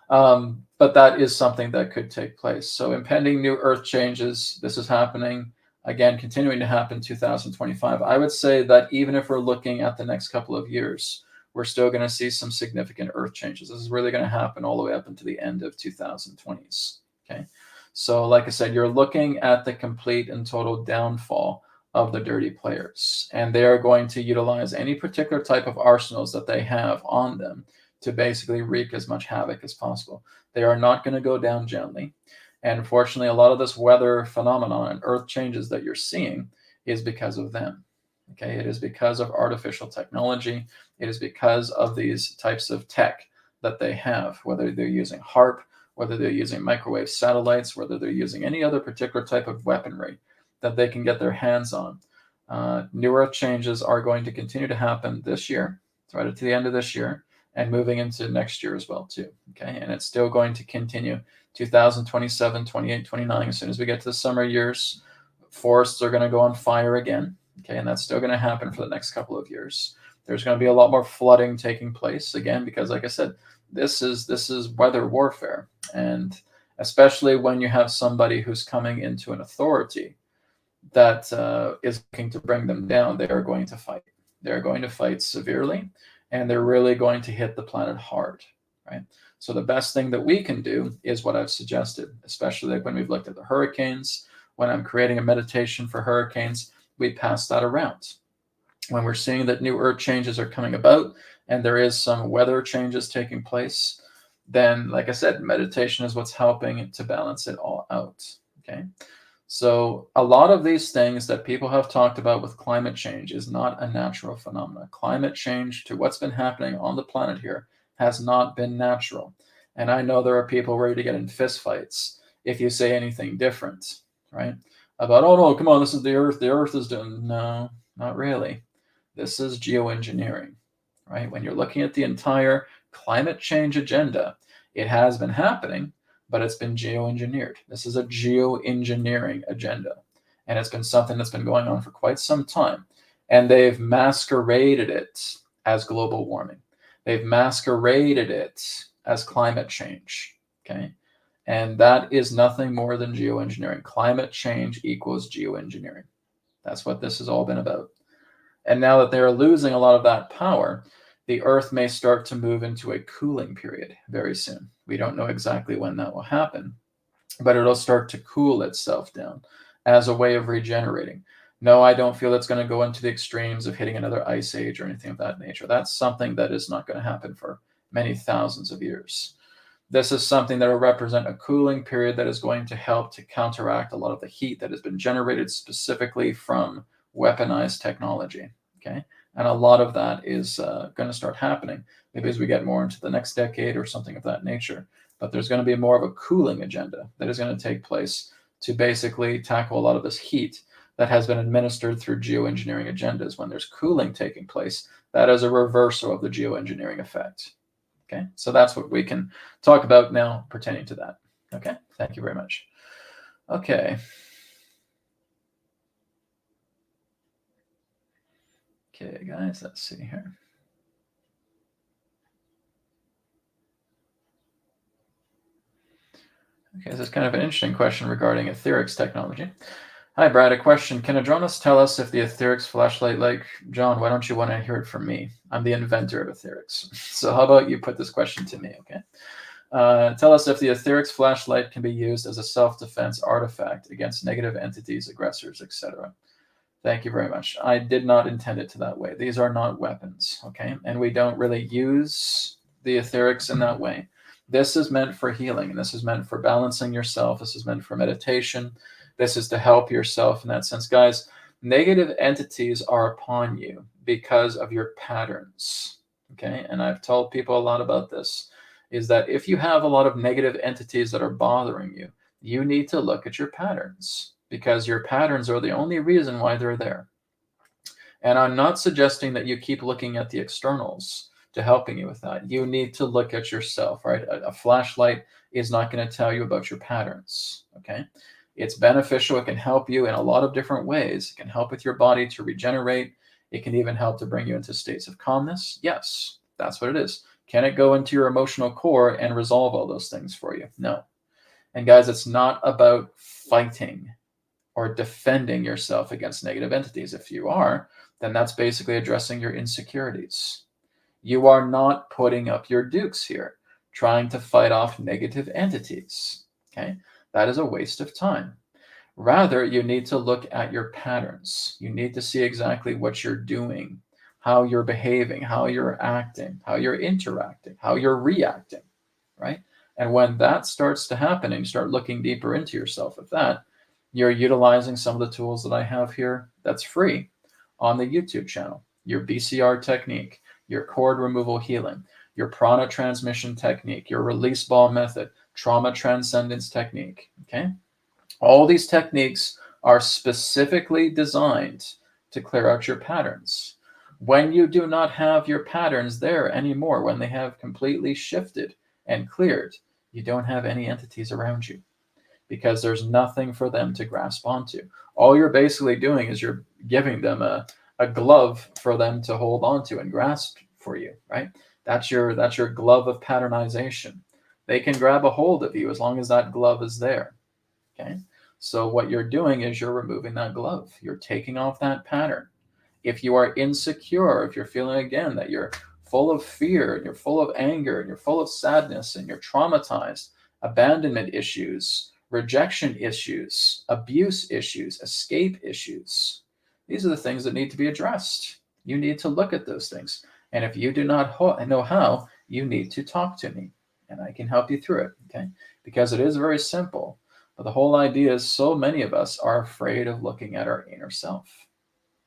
But that is something that could take place. So impending new earth changes, this is happening, again, continuing to happen 2025. I would say that even if we're looking at the next couple of years, we're still going to see some significant earth changes. This is really going to happen all the way up into the end of 2020s. Okay. So like I said, you're looking at the complete and total downfall of the dirty players. And they are going to utilize any particular type of arsenals that they have on them to basically wreak as much havoc as possible. They are not going to go down gently. And unfortunately, a lot of this weather phenomenon and earth changes that you're seeing is because of them. Okay, it is because of artificial technology. It is because of these types of tech that they have, whether they're using HARP, whether they're using microwave satellites, whether they're using any other particular type of weaponry that they can get their hands on. New earth changes are going to continue to happen this year, right up to the end of this year, and moving into next year as well, too. Okay, and it's still going to continue 2027, 28, 29. As soon as we get to the summer years, forests are going to go on fire again. Okay, and that's still going to happen for the next couple of years. There's going to be a lot more flooding taking place again, because like I said, this is weather warfare. And especially when you have somebody who's coming into an authority that is looking to bring them down, they are going to fight. They're going to fight severely, and they're really going to hit the planet hard, right? So the best thing that we can do is what I've suggested, especially like when we've looked at the hurricanes. When I'm creating a meditation for hurricanes, we pass that around. When we're seeing that new earth changes are coming about and there is some weather changes taking place, then, like I said, meditation is what's helping to balance it all out, okay? So a lot of these things that people have talked about with climate change is not a natural phenomenon. Climate change, to what's been happening on the planet here, has not been natural. And I know there are people ready to get in fistfights if you say anything different, right? About, oh no, come on, this is the earth is doing, no, not really. This is geoengineering, right? When you're looking at the entire climate change agenda, it has been happening, but it's been geoengineered. This is a geoengineering agenda, and it's been something that's been going on for quite some time. And they've masqueraded it as global warming. They've masqueraded it as climate change, okay? And that is nothing more than geoengineering. Climate change equals geoengineering. That's what this has all been about. And now that they're losing a lot of that power, the Earth may start to move into a cooling period very soon. We don't know exactly when that will happen, but it'll start to cool itself down as a way of regenerating. No, I don't feel it's going to go into the extremes of hitting another ice age or anything of that nature. That's something that is not going to happen for many thousands of years. This is something that will represent a cooling period that is going to help to counteract a lot of the heat that has been generated specifically from weaponized technology, okay? And a lot of that is going to start happening, maybe as we get more into the next decade or something of that nature. But there's going to be more of a cooling agenda that is going to take place to basically tackle a lot of this heat that has been administered through geoengineering agendas. When there's cooling taking place, that is a reversal of the geoengineering effect. Okay, so that's what we can talk about now pertaining to that. Okay, thank you very much. Okay. Okay, guys, let's see here. Okay, this is kind of an interesting question regarding Aetherx technology. Hi, Brad. A question. Can Adronis tell us if the Aetherx flashlight, like, John, why don't you want to hear it from me? I'm the inventor of Aetherx. So how about you put this question to me, okay? Tell us if the Aetherx flashlight can be used as a self-defense artifact against negative entities, aggressors, etc. Thank you very much. I did not intend it to that way. These are not weapons, okay? And we don't really use the Aetherx in that way. This is meant for healing, and this is meant for balancing yourself. This is meant for meditation. This is to help yourself in that sense. Guys, negative entities are upon you because of your patterns, okay? And I've told people a lot about this, is that if you have a lot of negative entities that are bothering you, you need to look at your patterns, because your patterns are the only reason why they're there. And I'm not suggesting that you keep looking at the externals to helping you with that. You need to look at yourself, right? A flashlight is not going to tell you about your patterns, okay? It's beneficial. It can help you in a lot of different ways. It can help with your body to regenerate. It can even help to bring you into states of calmness. Yes, that's what it is. Can it go into your emotional core and resolve all those things for you? No. And guys, it's not about fighting or defending yourself against negative entities. If you are, then that's basically addressing your insecurities. You are not putting up your dukes here, trying to fight off negative entities, okay? That is a waste of time. Rather, you need to look at your patterns. You need to see exactly what you're doing, how you're behaving, how you're acting, how you're interacting, how you're reacting, right? And when that starts to happen and you start looking deeper into yourself with that, you're utilizing some of the tools that I have here that's free on the YouTube channel. Your BCR technique, your cord removal healing, your prana transmission technique, your release ball method, trauma transcendence technique, okay? All these techniques are specifically designed to clear out your patterns. When you do not have your patterns there anymore, when they have completely shifted and cleared, you don't have any entities around you, because there's nothing for them to grasp onto. All you're basically doing is you're giving them a glove for them to hold onto and grasp for you, right? That's your glove of patternization. They can grab a hold of you as long as that glove is there, okay? So what you're doing is you're removing that glove. You're taking off that pattern. If you are insecure, if you're feeling again that you're full of fear and you're full of anger and you're full of sadness and you're traumatized, abandonment issues, rejection issues, abuse issues, escape issues, these are the things that need to be addressed. You need to look at those things. And if you do not know how, you need to talk to me and I can help you through it, okay? Because it is very simple. But the whole idea is so many of us are afraid of looking at our inner self.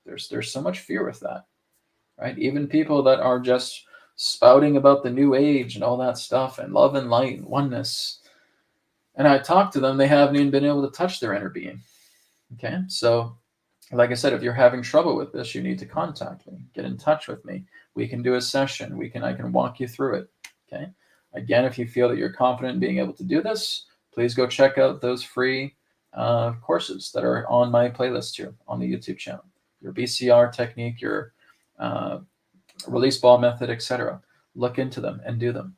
There's so much fear with that, right? Even people that are just spouting about the new age and all that stuff and love and light and oneness. And I talk to them, they haven't even been able to touch their inner being, okay? So like I said, if you're having trouble with this, you need to contact me, get in touch with me. We can do a session. I can walk you through it, okay? Again, if you feel that you're confident in being able to do this, please go check out those free courses that are on my playlist here on the YouTube channel. Your BCR technique, your release ball method, etc. Look into them and do them.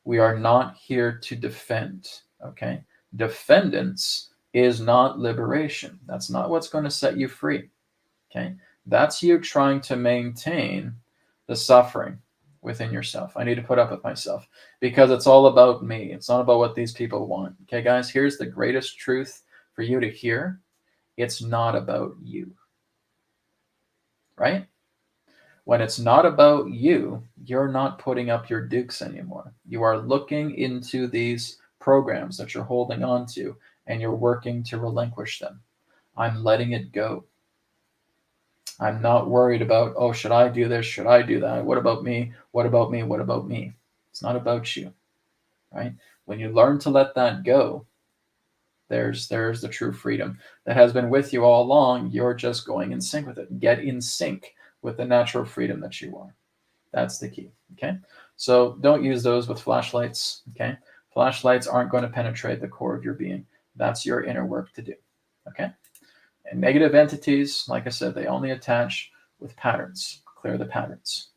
We are not here to defend, okay? Defendance is not liberation. That's not what's going to set you free, okay? That's you trying to maintain the suffering within yourself. I need to put up with myself because it's all about me. It's not about what these people want. Okay, guys, here's the greatest truth for you to hear. It's not about you, right? When it's not about you, you're not putting up your dukes anymore. You are looking into these programs that you're holding on to and you're working to relinquish them. I'm letting it go. I'm not worried about, oh, should I do this? Should I do that? What about me? What about me? What about me? It's not about you, right? When you learn to let that go, there's the true freedom that has been with you all along. You're just going in sync with it. Get in sync with the natural freedom that you are. That's the key, okay? So don't use those with flashlights, okay? Flashlights aren't going to penetrate the core of your being. That's your inner work to do, okay? And negative entities, like I said, they only attach with patterns. Clear the patterns.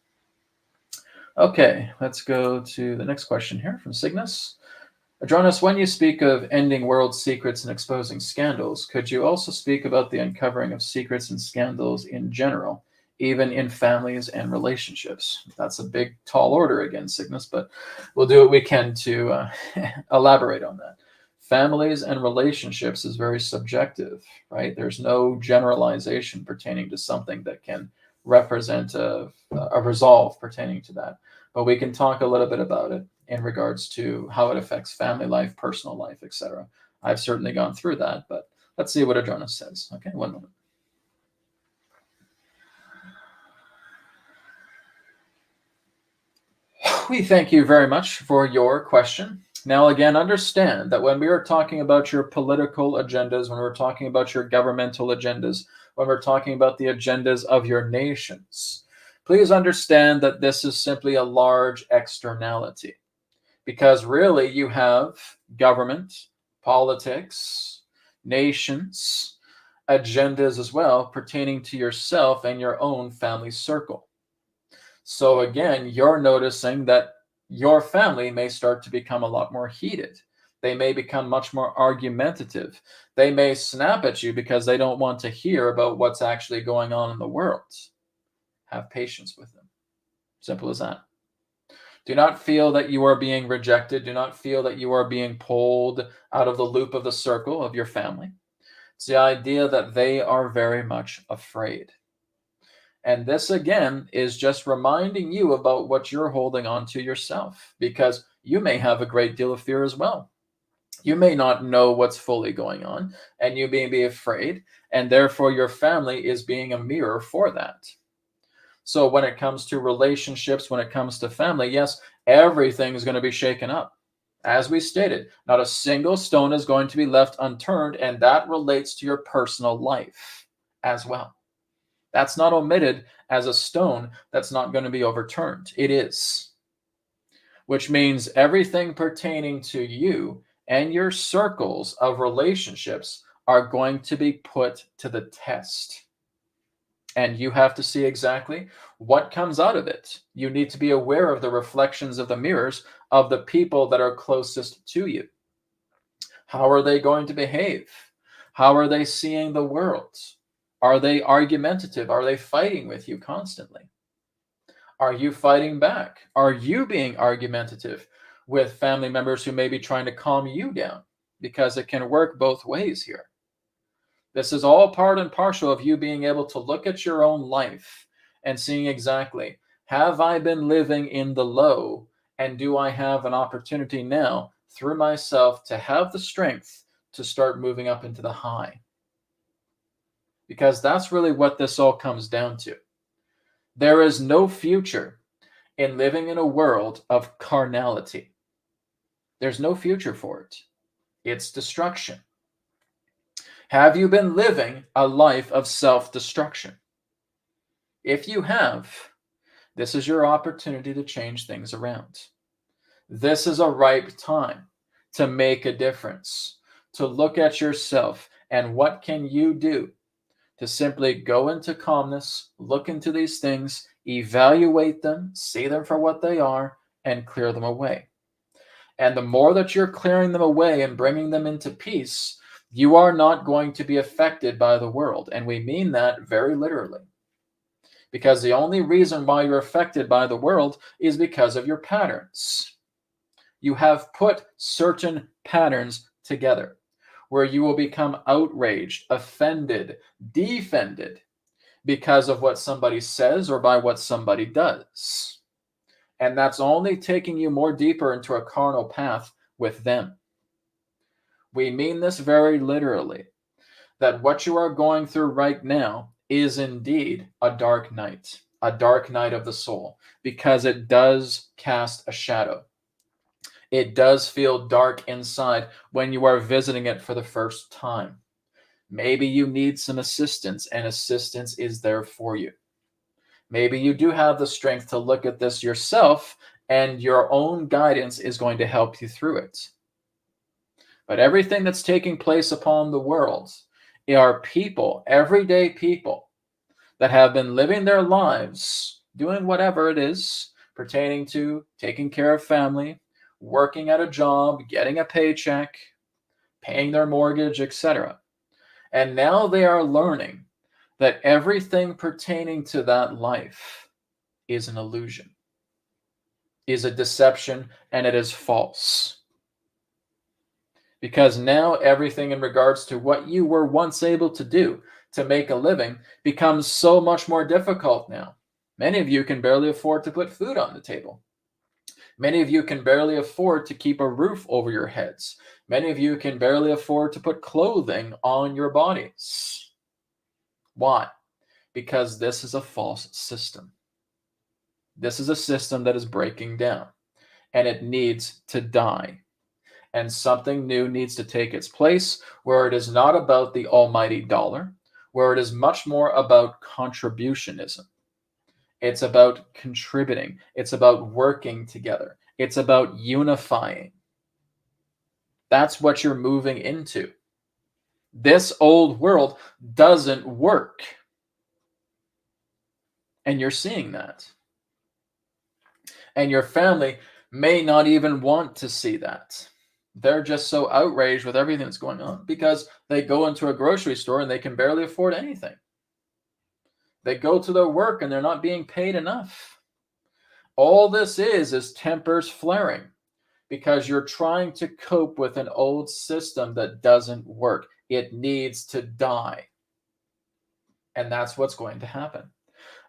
Okay, let's go to the next question here from Cygnus. Adronis, when you speak of ending world secrets and exposing scandals, could you also speak about the uncovering of secrets and scandals in general, even in families and relationships? That's a big, tall order again, Cygnus, but we'll do what we can to elaborate on that. Families and relationships is very subjective, right? There's no generalization pertaining to something that can represent a resolve pertaining to that. But we can talk a little bit about it in regards to how it affects family life, personal life, etc. I've certainly gone through that, but let's see what Adronis says. Okay, one moment. We thank you very much for your question. Now, again, understand that when we are talking about your political agendas, when we're talking about your governmental agendas, when we're talking about the agendas of your nations, please understand that this is simply a large externality. Because really you have government, politics, nations, agendas as well pertaining to yourself and your own family circle. So again, you're noticing that your family may start to become a lot more heated. They may become much more argumentative. They may snap at you because they don't want to hear about what's actually going on in the world. Have patience with them. Simple as that. Do not feel that you are being rejected. Do not feel that you are being pulled out of the loop of the circle of your family. It's the idea that they are very much afraid. And this, again, is just reminding you about what you're holding on to yourself, because you may have a great deal of fear as well. You may not know what's fully going on, and you may be afraid, and therefore your family is being a mirror for that. So when it comes to relationships, when it comes to family, yes, everything is going to be shaken up. As we stated, not a single stone is going to be left unturned, and that relates to your personal life as well. That's not omitted as a stone that's not going to be overturned. It is. Which means everything pertaining to you and your circles of relationships are going to be put to the test. And you have to see exactly what comes out of it. You need to be aware of the reflections of the mirrors of the people that are closest to you. How are they going to behave? How are they seeing the world? Are they argumentative? Are they fighting with you constantly? Are you fighting back? Are you being argumentative with family members who may be trying to calm you down? Because it can work both ways here. This is all part and parcel of you being able to look at your own life and seeing exactly, have I been living in the low, and do I have an opportunity now through myself to have the strength to start moving up into the high? Because that's really what this all comes down to. There is no future in living in a world of carnality. There's no future for it. It's destruction. Have you been living a life of self-destruction? If you have, this is your opportunity to change things around. This is a ripe time to make a difference, to look at yourself and what can you do to simply go into calmness, look into these things, evaluate them, see them for what they are, and clear them away. And the more that you're clearing them away and bringing them into peace, you are not going to be affected by the world. And we mean that very literally. Because the only reason why you're affected by the world is because of your patterns. You have put certain patterns together where you will become outraged, offended, defended because of what somebody says or by what somebody does. And that's only taking you more deeper into a carnal path with them. We mean this very literally, that what you are going through right now is indeed a dark night of the soul, because it does cast a shadow. It does feel dark inside when you are visiting it for the first time. Maybe you need some assistance, and assistance is there for you. Maybe you do have the strength to look at this yourself, and your own guidance is going to help you through it. But everything that's taking place upon the world are people, everyday people, that have been living their lives, doing whatever it is, pertaining to taking care of family, working at a job, getting a paycheck, paying their mortgage, etc. And now they are learning that everything pertaining to that life is an illusion, is a deception, and it is false. Because now everything in regards to what you were once able to do to make a living becomes so much more difficult now. Many of you can barely afford to put food on the table. Many of you can barely afford to keep a roof over your heads. Many of you can barely afford to put clothing on your bodies. Why? Because this is a false system. This is a system that is breaking down, and it needs to die. And something new needs to take its place, where it is not about the almighty dollar, where it is much more about contributionism. It's about contributing. It's about working together. It's about unifying. That's what you're moving into. This old world doesn't work. And you're seeing that. And your family may not even want to see that. They're just so outraged with everything that's going on because they go into a grocery store and they can barely afford anything. They go to their work and they're not being paid enough. All this is tempers flaring because you're trying to cope with an old system that doesn't work. It needs to die. And that's what's going to happen.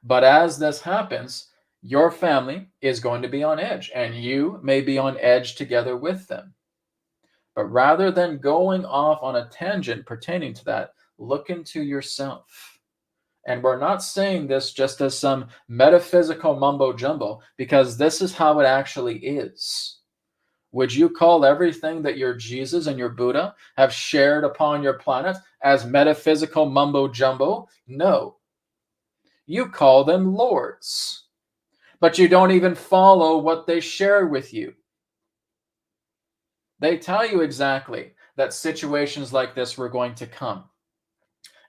But as this happens, your family is going to be on edge, and you may be on edge together with them. But rather than going off on a tangent pertaining to that, look into yourself. And we're not saying this just as some metaphysical mumbo jumbo, because this is how it actually is. Would you call everything that your Jesus and your Buddha have shared upon your planet as metaphysical mumbo jumbo? No. You call them lords. But you don't even follow what they share with you. They tell you exactly that situations like this were going to come.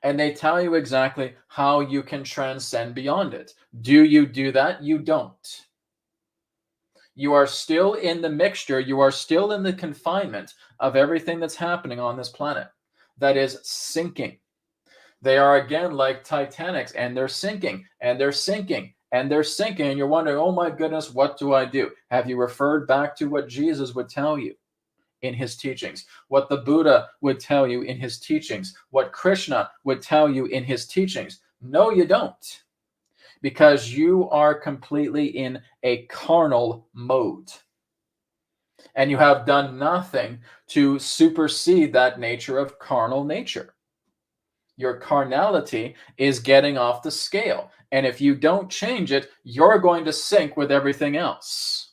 And they tell you exactly how you can transcend beyond it. Do you do that? You don't. You are still in the mixture. You are still in the confinement of everything that's happening on this planet. that is sinking. They are again like Titanics, and they're sinking, and they're sinking, and they're sinking, and you're wondering, oh my goodness, what do I do? Have you referred back to what Jesus would tell you in his teachings, what the Buddha would tell you in his teachings, what Krishna would tell you in his teachings? No, you don't, because you are completely in a carnal mode. And you have done nothing to supersede that nature of carnal nature. Your carnality is getting off the scale. And if you don't change it, you're going to sink with everything else.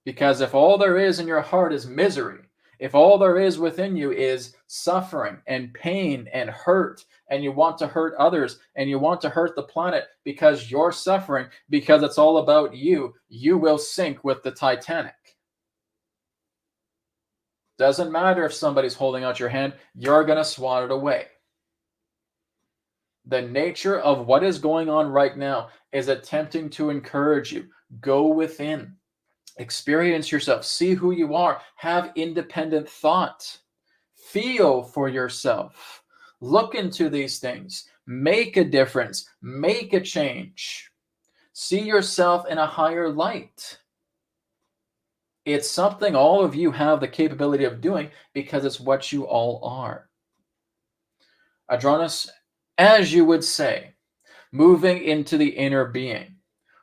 Because if all there is in your heart is misery, if all there is within you is suffering and pain and hurt, and you want to hurt others, and you want to hurt the planet because you're suffering, because it's all about you, you will sink with the Titanic. Doesn't matter if somebody's holding out your hand, you're going to swat it away. The nature of what is going on right now is attempting to encourage you. Go within. Experience yourself. See who you are. Have independent thought. Feel for yourself. Look into these things. Make a difference. Make a change. See yourself in a higher light. It's something all of you have the capability of doing because it's what you all are. Adronis, as you would say, moving into the inner being.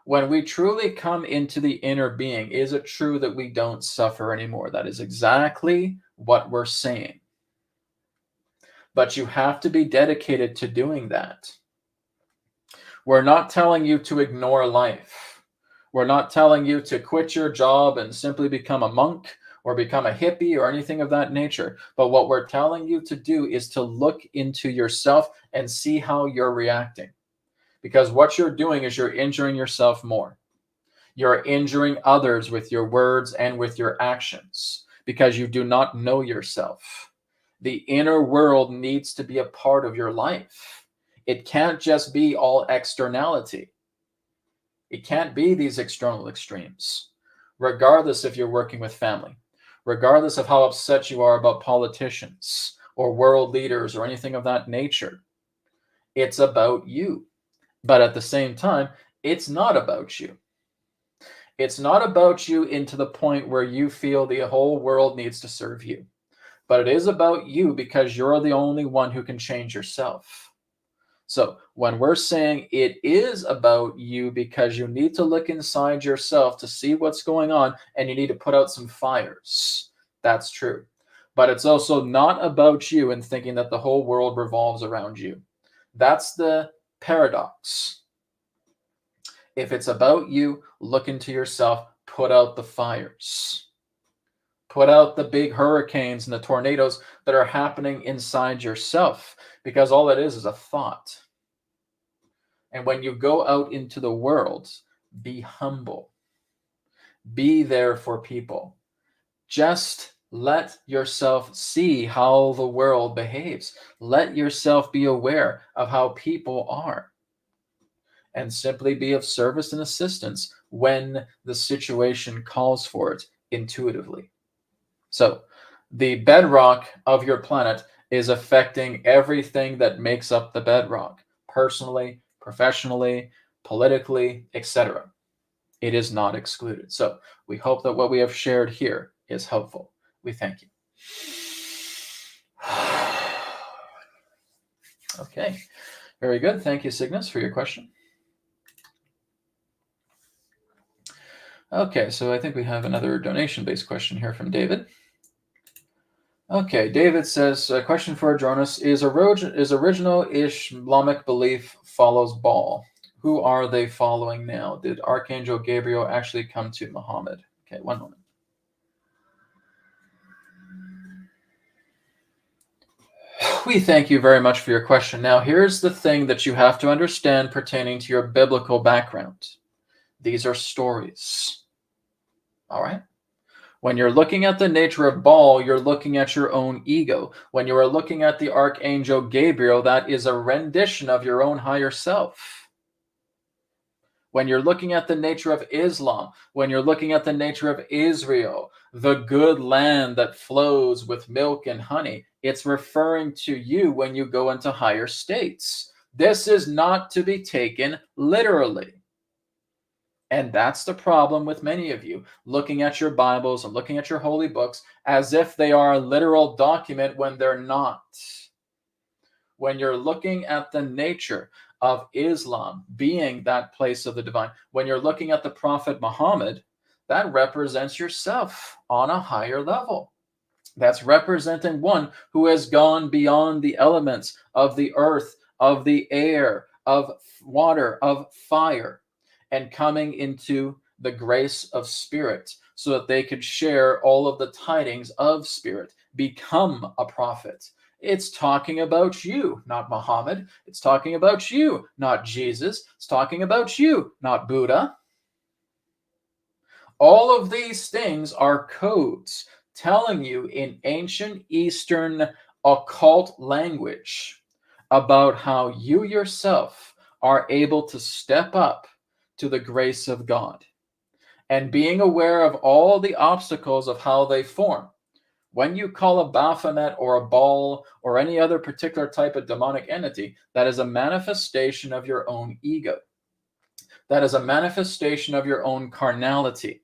When we truly come into the inner being, is it true that we don't suffer anymore? That is exactly what we're saying. But you have to be dedicated to doing that. We're not telling you to ignore life. We're not telling you to quit your job and simply become a monk or become a hippie or anything of that nature. But what we're telling you to do is to look into yourself and see how you're reacting. Because what you're doing is you're injuring yourself more. You're injuring others with your words and with your actions because you do not know yourself. The inner world needs to be a part of your life. It can't just be all externality. It can't be these external extremes, regardless if you're working with family, regardless of how upset you are about politicians or world leaders or anything of that nature. It's about you. But at the same time, it's not about you. It's not about you into the point where you feel the whole world needs to serve you. But it is about you because you're the only one who can change yourself. So when we're saying it is about you because you need to look inside yourself to see what's going on and you need to put out some fires, that's true. But it's also not about you and thinking that the whole world revolves around you. That's the paradox. If it's about you, look into yourself, put out the fires. Put out the big hurricanes and the tornadoes that are happening inside yourself, because all it is a thought. And when you go out into the world, be humble. Be there for people. Just let yourself see how the world behaves. Let yourself be aware of how people are. And simply be of service and assistance when the situation calls for it intuitively. So, the bedrock of your planet is affecting everything that makes up the bedrock, personally, professionally, politically, etc. It is not excluded. So, we hope that what we have shared here is helpful. We thank you. Okay, very good. Thank you, Cygnus, for your question. Okay, so I think we have another donation-based question here from David. Okay, David says, a question for Adronis, is original Islamic belief follows Baal? Who are they following now? Did Archangel Gabriel actually come to Muhammad? Okay, one moment. We thank you very much for your question. Now, here's the thing that you have to understand pertaining to your biblical background. These are stories. All right? When you're looking at the nature of Baal, you're looking at your own ego. When you are looking at the Archangel Gabriel, that is a rendition of your own higher self. when you're looking at the nature of Islam, when you're looking at the nature of Israel, the good land that flows with milk and honey, it's referring to you when you go into higher states. This is not to be taken literally. And that's the problem with many of you, looking at your Bibles and looking at your holy books as if they are a literal document when they're not. When you're looking at the nature of Islam being that place of the divine, when you're looking at the Prophet Muhammad, that represents yourself on a higher level. That's representing one who has gone beyond the elements of the earth, of the air, of water, of fire, and coming into the grace of spirit so that they could share all of the tidings of spirit, become a prophet. It's talking about you, not Muhammad. It's talking about you, not Jesus. It's talking about you, not Buddha. All of these things are codes telling you in ancient Eastern occult language about how you yourself are able to step up to the grace of God, and being aware of all the obstacles of how they form. When you call a Baphomet or a Baal or any other particular type of demonic entity, that is a manifestation of your own ego. That is a manifestation of your own carnality.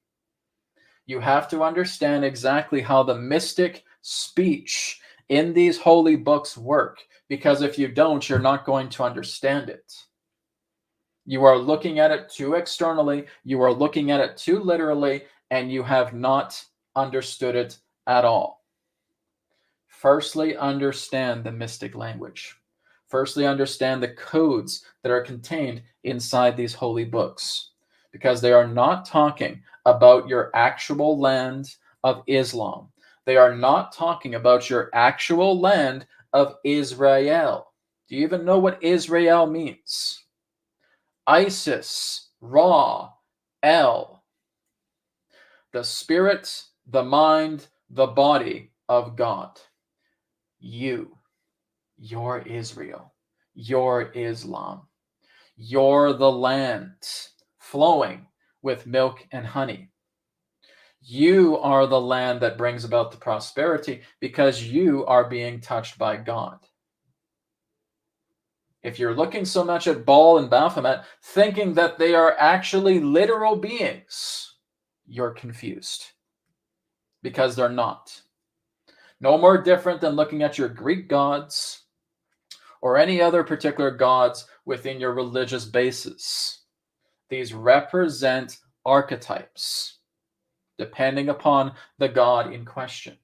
You have to understand exactly how the mystic speech in these holy books work, because if you don't, you're not going to understand it. You are looking at it too externally, you are looking at it too literally, and you have not understood it at all. Firstly, understand the mystic language. Firstly, understand the codes that are contained inside these holy books, because they are not talking about your actual land of Islam. They are not talking about your actual land of Israel. Do you even know what Israel means? Isis, Ra, El, the spirit, the mind, the body of God. You're Israel, you're Islam, you're the land flowing with milk and honey. You are the land that brings about the prosperity because you are being touched by God. If you're looking so much at Baal and Baphomet, thinking that they are actually literal beings, you're confused, because they're not. No more different than looking at your Greek gods or any other particular gods within your religious basis. These represent archetypes, depending upon the god in question.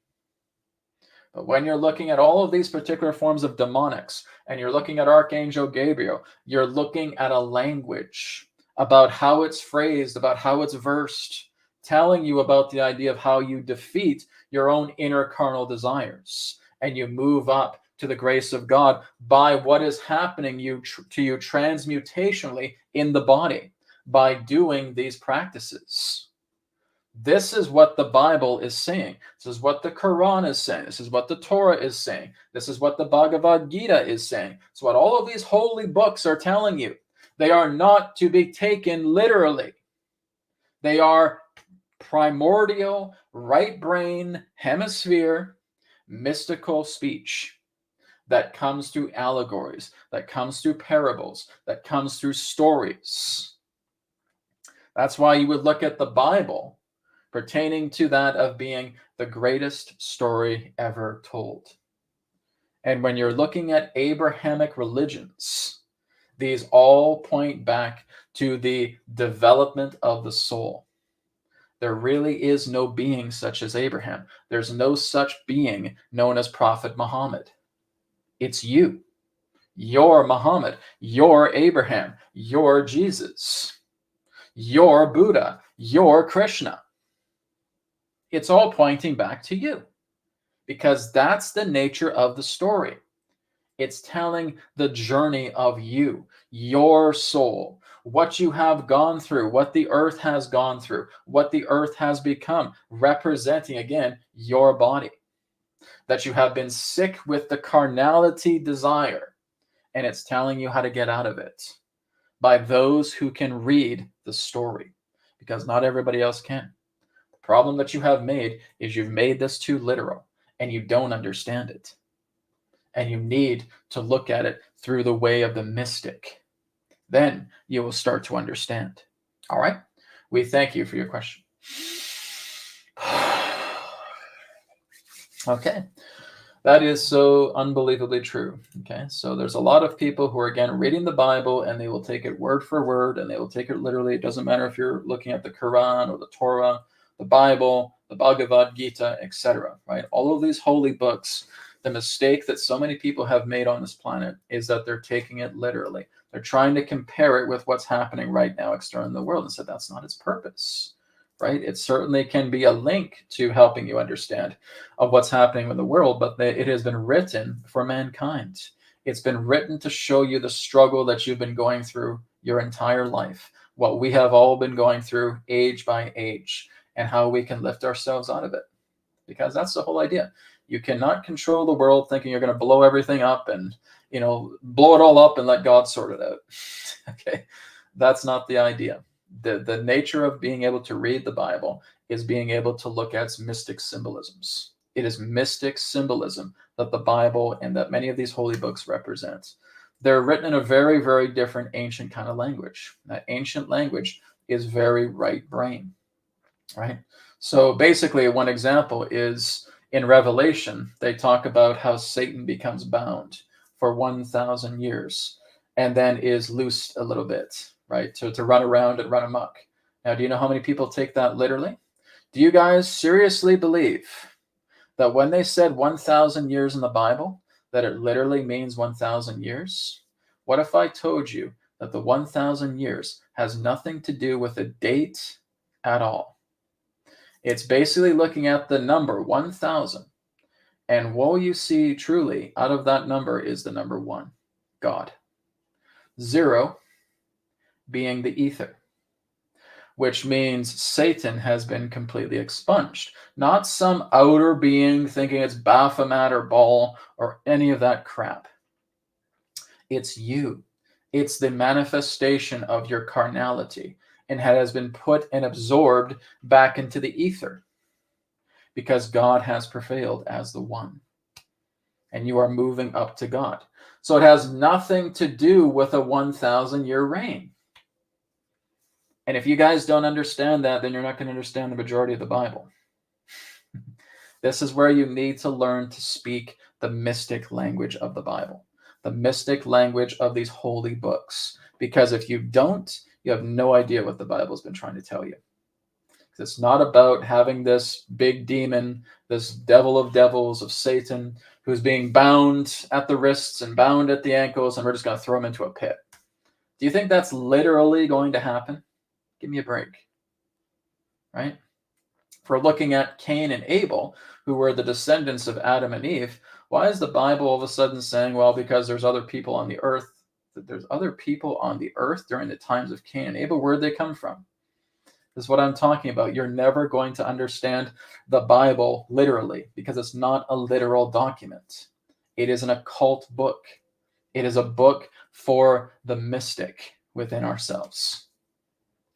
But when you're looking at all of these particular forms of demonics, and you're looking at Archangel Gabriel, you're looking at a language about how it's phrased, about how it's versed, telling you about the idea of how you defeat your own inner carnal desires, and you move up to the grace of God by what is happening to you transmutationally in the body by doing these practices. This is what the Bible is saying. This is what the Quran is saying. This is what the Torah is saying. This is what the Bhagavad Gita is saying. It's what all of these holy books are telling you. They are not to be taken literally. They are primordial, right brain, hemisphere, mystical speech that comes through allegories, that comes through parables, that comes through stories. That's why you would look at the Bible pertaining to that of being the greatest story ever told. And when you're looking at Abrahamic religions, these all point back to the development of the soul. There really is no being such as Abraham. There's no such being known as Prophet Muhammad. It's you. You're Muhammad. You're Abraham. You're Jesus. You're Buddha. You're Krishna. It's all pointing back to you, because that's the nature of the story. It's telling the journey of you, your soul, what you have gone through, what the earth has gone through, what the earth has become, representing again your body. That you have been sick with the carnality desire, and it's telling you how to get out of it by those who can read the story, because not everybody else can. The problem that you have made is you've made this too literal and you don't understand it. And you need to look at it through the way of the mystic. Then you will start to understand. All right? We thank you for your question. Okay. That is so unbelievably true. Okay, so there's a lot of people who are, again, reading the Bible and they will take it word for word and they will take it literally. It doesn't matter if you're looking at the Quran or the Torah, the Bible, the Bhagavad Gita, etc. Right? All of these holy books, the mistake that so many people have made on this planet is that they're taking it literally. They're trying to compare it with what's happening right now external in the world and said that's not its purpose. Right? It certainly can be a link to helping you understand of what's happening in the world, but it has been written for mankind. It's been written to show you the struggle that you've been going through your entire life, what we have all been going through age by age, and how we can lift ourselves out of it. Because that's the whole idea. You cannot control the world thinking you're going to blow everything up and, blow it all up and let God sort it out. Okay, that's not the idea. The nature of being able to read the Bible is being able to look at its mystic symbolisms. It is mystic symbolism that the Bible and that many of these holy books represent. They're written in a very, very different ancient kind of language. That ancient language is very right brain, right? So basically, one example is in Revelation, they talk about how Satan becomes bound for 1,000 years and then is loosed a little bit, right, to run around and run amok. Now, do you know how many people take that literally? Do you guys seriously believe that when they said 1,000 years in the Bible, that it literally means 1,000 years? What if I told you that the 1,000 years has nothing to do with a date at all? It's basically looking at the number 1,000. And what you see truly out of that number is the number 1, God. 0 being the ether, which means Satan has been completely expunged. Not some outer being thinking it's Baphomet or Baal or any of that crap. It's you. It's the manifestation of your carnality and has been put and absorbed back into the ether because God has prevailed as the one. And you are moving up to God. So it has nothing to do with a 1,000-year reign. And if you guys don't understand that, then you're not going to understand the majority of the Bible. This is where you need to learn to speak the mystic language of the Bible, the mystic language of these holy books. Because if you don't, you have no idea what the Bible's been trying to tell you. It's not about having this big demon, this devil of devils of Satan, who's being bound at the wrists and bound at the ankles, and we're just going to throw him into a pit. Do you think that's literally going to happen? Give me a break, right? If we're looking at Cain and Abel, who were the descendants of Adam and Eve, why is the Bible all of a sudden saying, well, because there's other people on the earth, that there's other people on the earth during the times of Cain and Abel? Where'd they come from? This is what I'm talking about. You're never going to understand the Bible literally because it's not a literal document. It is an occult book. It is a book for the mystic within ourselves.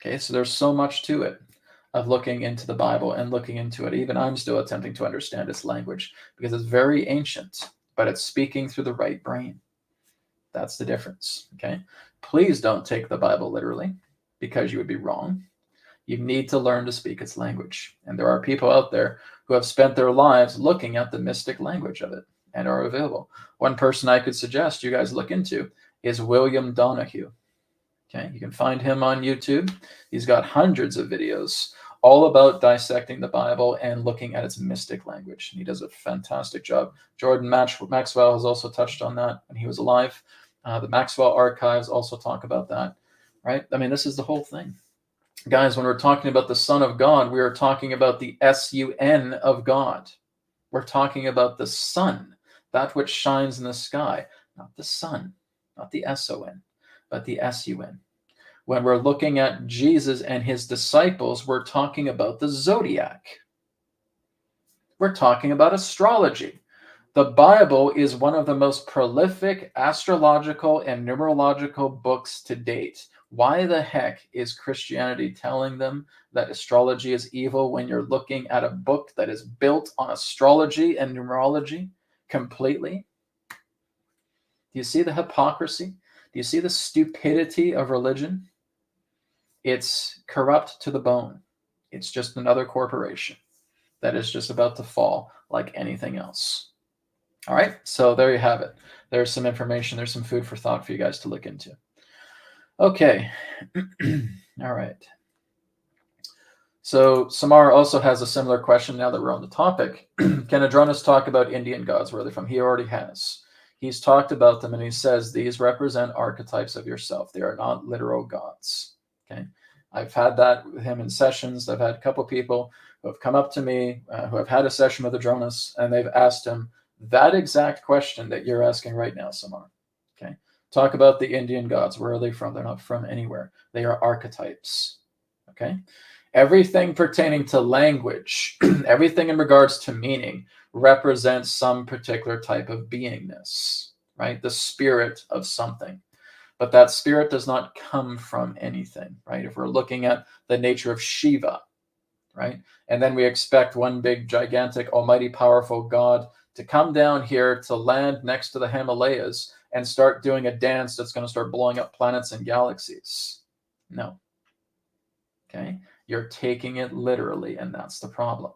Okay, so there's so much to it of looking into the Bible and looking into it. Even I'm still attempting to understand its language because it's very ancient, but it's speaking through the right brain. That's the difference, okay? Please don't take the Bible literally because you would be wrong. You need to learn to speak its language. And there are people out there who have spent their lives looking at the mystic language of it and are available. One person I could suggest you guys look into is William Donahue. Okay, you can find him on YouTube. He's got hundreds of videos all about dissecting the Bible and looking at its mystic language. And he does a fantastic job. Jordan Maxwell has also touched on that when he was alive. The Maxwell archives also talk about that, right? I mean, this is the whole thing. Guys, when we're talking about the Son of God, we are talking about the S-U-N of God. We're talking about the sun, that which shines in the sky, not the sun, not the S-O-N, but the S-U-N. When we're looking at Jesus and his disciples, we're talking about the zodiac. We're talking about astrology. The Bible is one of the most prolific astrological and numerological books to date. Why the heck is Christianity telling them that astrology is evil when you're looking at a book that is built on astrology and numerology completely? Do you see the hypocrisy? Do you see the stupidity of religion? It's corrupt to the bone. It's just another corporation that is just about to fall like anything else. All right, so there you have it. There's some information. There's some food for thought for you guys to look into. Okay. All right. So Samar also has a similar question now that we're on the topic. Can Adronis talk about Indian gods? Where are they from? He already has. He's talked about them, and he says these represent archetypes of yourself. They are not literal gods. Okay. I've had that with him in sessions. I've had a couple people who have come up to me, who have had a session with Adronis, and they've asked him that exact question that you're asking right now, Samar. Okay. Talk about the Indian gods. Where are they from? They're not from anywhere. They are archetypes. Okay. Everything pertaining to language, everything in regards to meaning represents some particular type of beingness, right? The spirit of something. But that spirit does not come from anything, right? If we're looking at the nature of Shiva, right? And then we expect one big, gigantic, almighty, powerful God to come down here to land next to the Himalayas and start doing a dance that's going to start blowing up planets and galaxies. No. Okay? You're taking it literally, and that's the problem.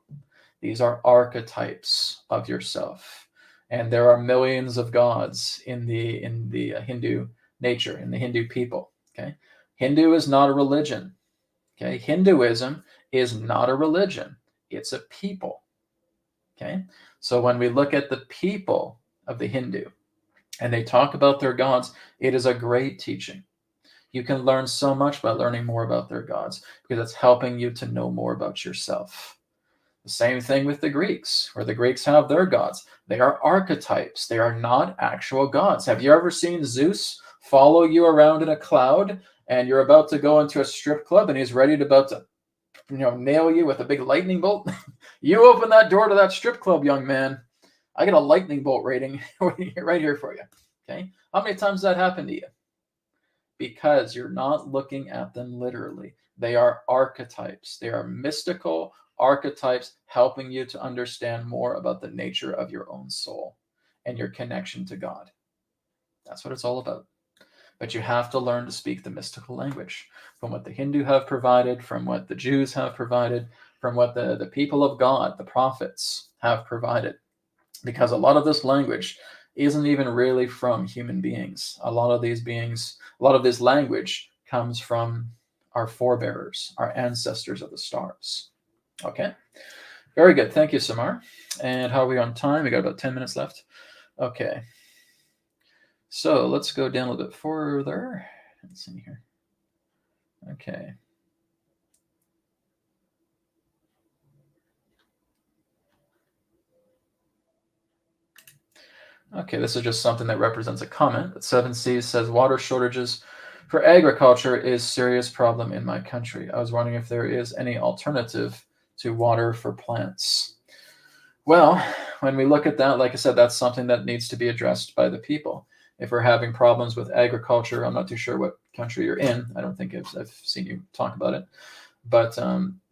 These are archetypes of yourself. And there are millions of gods in the Hindu nature, in the Hindu people. Okay? Hindu is not a religion. Okay? Hinduism is not a religion. It's a people. Okay? So when we look at the people of the Hindu and they talk about their gods, it is a great teaching. You can learn so much by learning more about their gods because it's helping you to know more about yourself. The same thing with the Greeks, where the Greeks have their gods. They are archetypes. They are not actual gods. Have you ever seen Zeus follow you around in a cloud and you're about to go into a strip club and he's ready to about to nail you with a big lightning bolt? You open that door to that strip club, young man. I get a lightning bolt rating right here for you. Okay? How many times has that happened to you? Because you're not looking at them literally. They are archetypes. They are mystical archetypes helping you to understand more about the nature of your own soul and your connection to God. That's what it's all about. But you have to learn to speak the mystical language from what the Hindu have provided, from what the Jews have provided, from what the people of God, the prophets, have provided. Because a lot of this language isn't even really from human beings. A lot of this language comes from our forebears, our ancestors of the stars. Okay, very good. Thank you, Samar. And how are we on time? We got about 10 minutes left. Okay, so let's go down a little bit further. Let's see here. Okay. Okay, this is just something that represents a comment. But 7Cs says, water shortages for agriculture is serious problem in my country. I was wondering if there is any alternative to water for plants. Well, when we look at that, like I said, that's something that needs to be addressed by the people. If we're having problems with agriculture, I'm not too sure what country you're in. I don't think I've seen you talk about it. But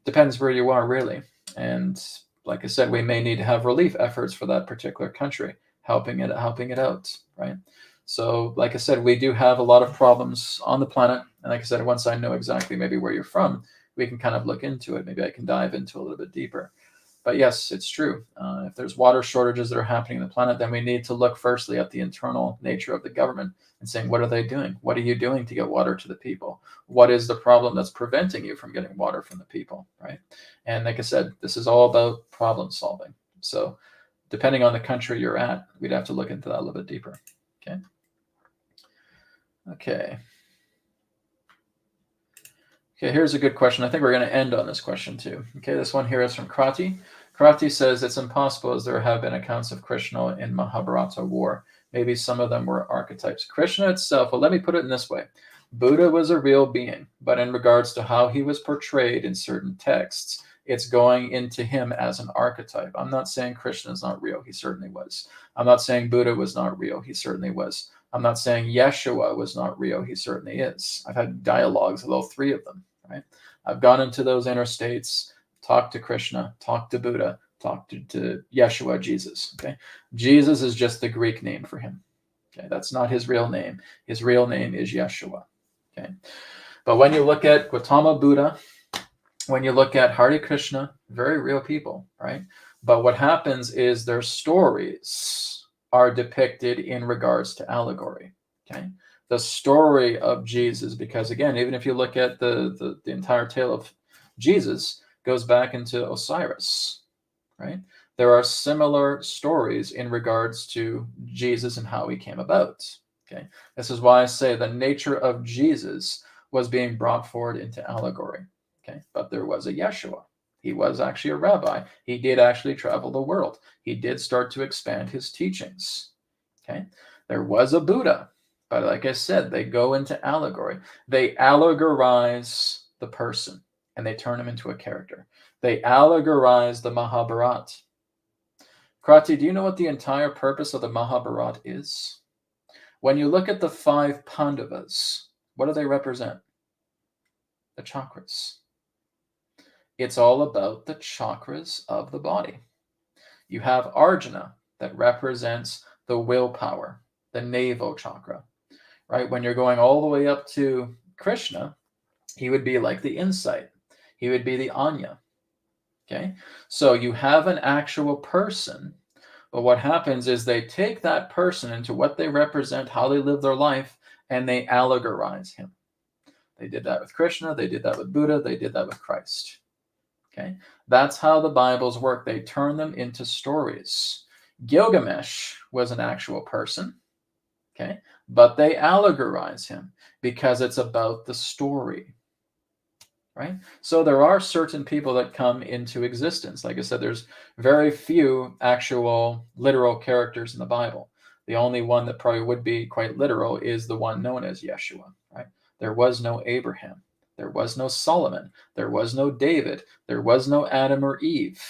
depends where you are, really. And like I said, we may need to have relief efforts for that particular country, helping it out, right? So like I said, we do have a lot of problems on the planet. And like I said, once I know exactly maybe where you're from, we can kind of look into it. Maybe I can dive into a little bit deeper. But yes, it's true. If there's water shortages that are happening on the planet, then we need to look firstly at the internal nature of the government and saying, what are they doing? What are you doing to get water to the people? What is the problem that's preventing you from getting water from the people, right? And like I said, this is all about problem solving. So depending on the country you're at, we'd have to look into that a little bit deeper. Okay. Okay, here's a good question. I think we're going to end on this question too. Okay, this one here is from Krati. Krati says, it's impossible as there have been accounts of Krishna in Mahabharata war. Maybe some of them were archetypes. Krishna itself, well, let me put it in this way. Buddha was a real being, but in regards to how he was portrayed in certain texts, It's going into him as an archetype. I'm not saying Krishna is not real. He certainly was. I'm not saying Buddha was not real. He certainly was. I'm not saying Yeshua was not real. He certainly is. I've had dialogues with all three of them, right? I've gone into those inner states, talked to Krishna, talked to Buddha, talked to Yeshua, Jesus, okay? Jesus is just the Greek name for him, okay? That's not his real name. His real name is Yeshua, okay? But when you look at Gautama Buddha, when you look at Hare Krishna, very real people, right? But what happens is their stories are depicted in regards to allegory, okay? The story of Jesus, because again, even if you look at the entire tale of Jesus, goes back into Osiris, right? There are similar stories in regards to Jesus and how he came about, okay? This is why I say the nature of Jesus was being brought forward into allegory, okay? But there was a Yeshua. He was actually a rabbi. He did actually travel the world. He did start to expand his teachings, okay? There was a Buddha, but like I said, they go into allegory. They allegorize the person and they turn him into a character. They allegorize the Mahabharata. Krati, do you know what the entire purpose of the Mahabharata is? When you look at the 5 Pandavas, what do they represent? The chakras. It's all about the chakras of the body. You have Arjuna that represents the willpower, the navel chakra, right? When you're going all the way up to Krishna, he would be like the insight. He would be the Anya, okay? So you have an actual person, but what happens is they take that person into what they represent, how they live their life, and they allegorize him. They did that with Krishna, they did that with Buddha, they did that with Christ. Okay, that's how the Bibles work. They turn them into stories. Gilgamesh was an actual person, okay, but they allegorize him because it's about the story, right? So there are certain people that come into existence. Like I said, there's very few actual literal characters in the Bible. The only one that probably would be quite literal is the one known as Yeshua, right? There was no Abraham. There was no Solomon. There was no David. There was no Adam or Eve.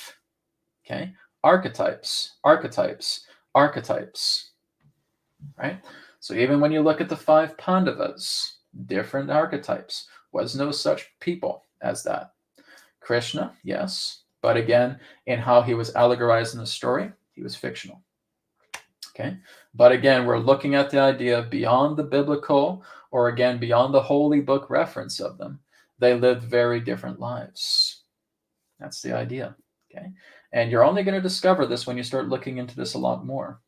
Okay? Archetypes, archetypes, archetypes. Right? So even when you look at the 5 Pandavas, different archetypes, was no such people as that. Krishna, yes. But again, in how he was allegorized in the story, he was fictional. Okay? But again, we're looking at the idea of beyond the biblical, or again, beyond the holy book reference of them, they lived very different lives. That's the idea, okay? And you're only going to discover this when you start looking into this a lot more.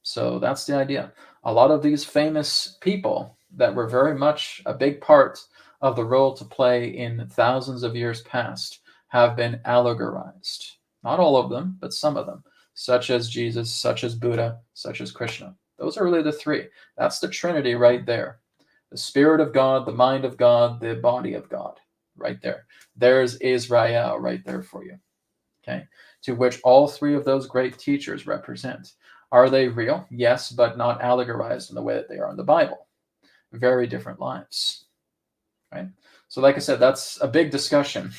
So that's the idea. A lot of these famous people that were very much a big part of the role to play in thousands of years past have been allegorized. Not all of them, but some of them, such as Jesus, such as Buddha, such as Krishna. Those are really the 3. That's the Trinity right there. The Spirit of God, the mind of God, the body of God, right there. There's Israel right there for you, okay? To which all 3 of those great teachers represent. Are they real? Yes, but not allegorized in the way that they are in the Bible. Very different lives, right? So like I said, that's a big discussion,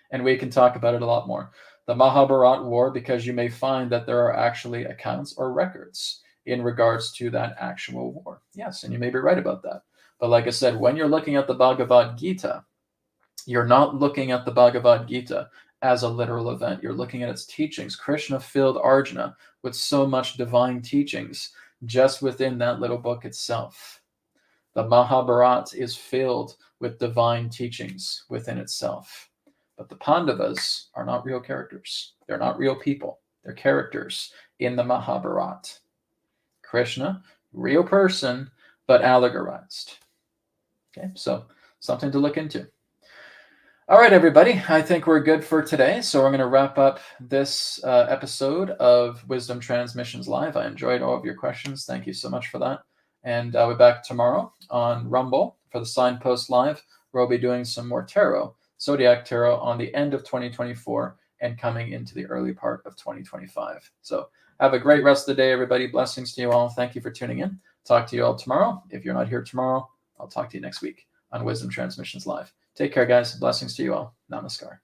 and we can talk about it a lot more. The Mahabharata war, because you may find that there are actually accounts or records in regards to that actual war. Yes, and you may be right about that. But like I said, when you're looking at the Bhagavad Gita, you're not looking at the Bhagavad Gita as a literal event. You're looking at its teachings. Krishna filled Arjuna with so much divine teachings just within that little book itself. The Mahabharata is filled with divine teachings within itself. But the Pandavas are not real characters. They're not real people. They're characters in the Mahabharata. Krishna, real person, but allegorized. Okay, so something to look into. All right, everybody, I think we're good for today. So we're going to wrap up this episode of Wisdom Transmissions Live. I enjoyed all of your questions. Thank you so much for that. And I'll be back tomorrow on Rumble for the Signpost Live, where we'll be doing some more tarot, Zodiac Tarot, on the end of 2024 and coming into the early part of 2025. So have a great rest of the day, everybody. Blessings to you all. Thank you for tuning in. Talk to you all tomorrow. If you're not here tomorrow, I'll talk to you next week on Wisdom Transmissions Live. Take care, guys. Blessings to you all. Namaskar.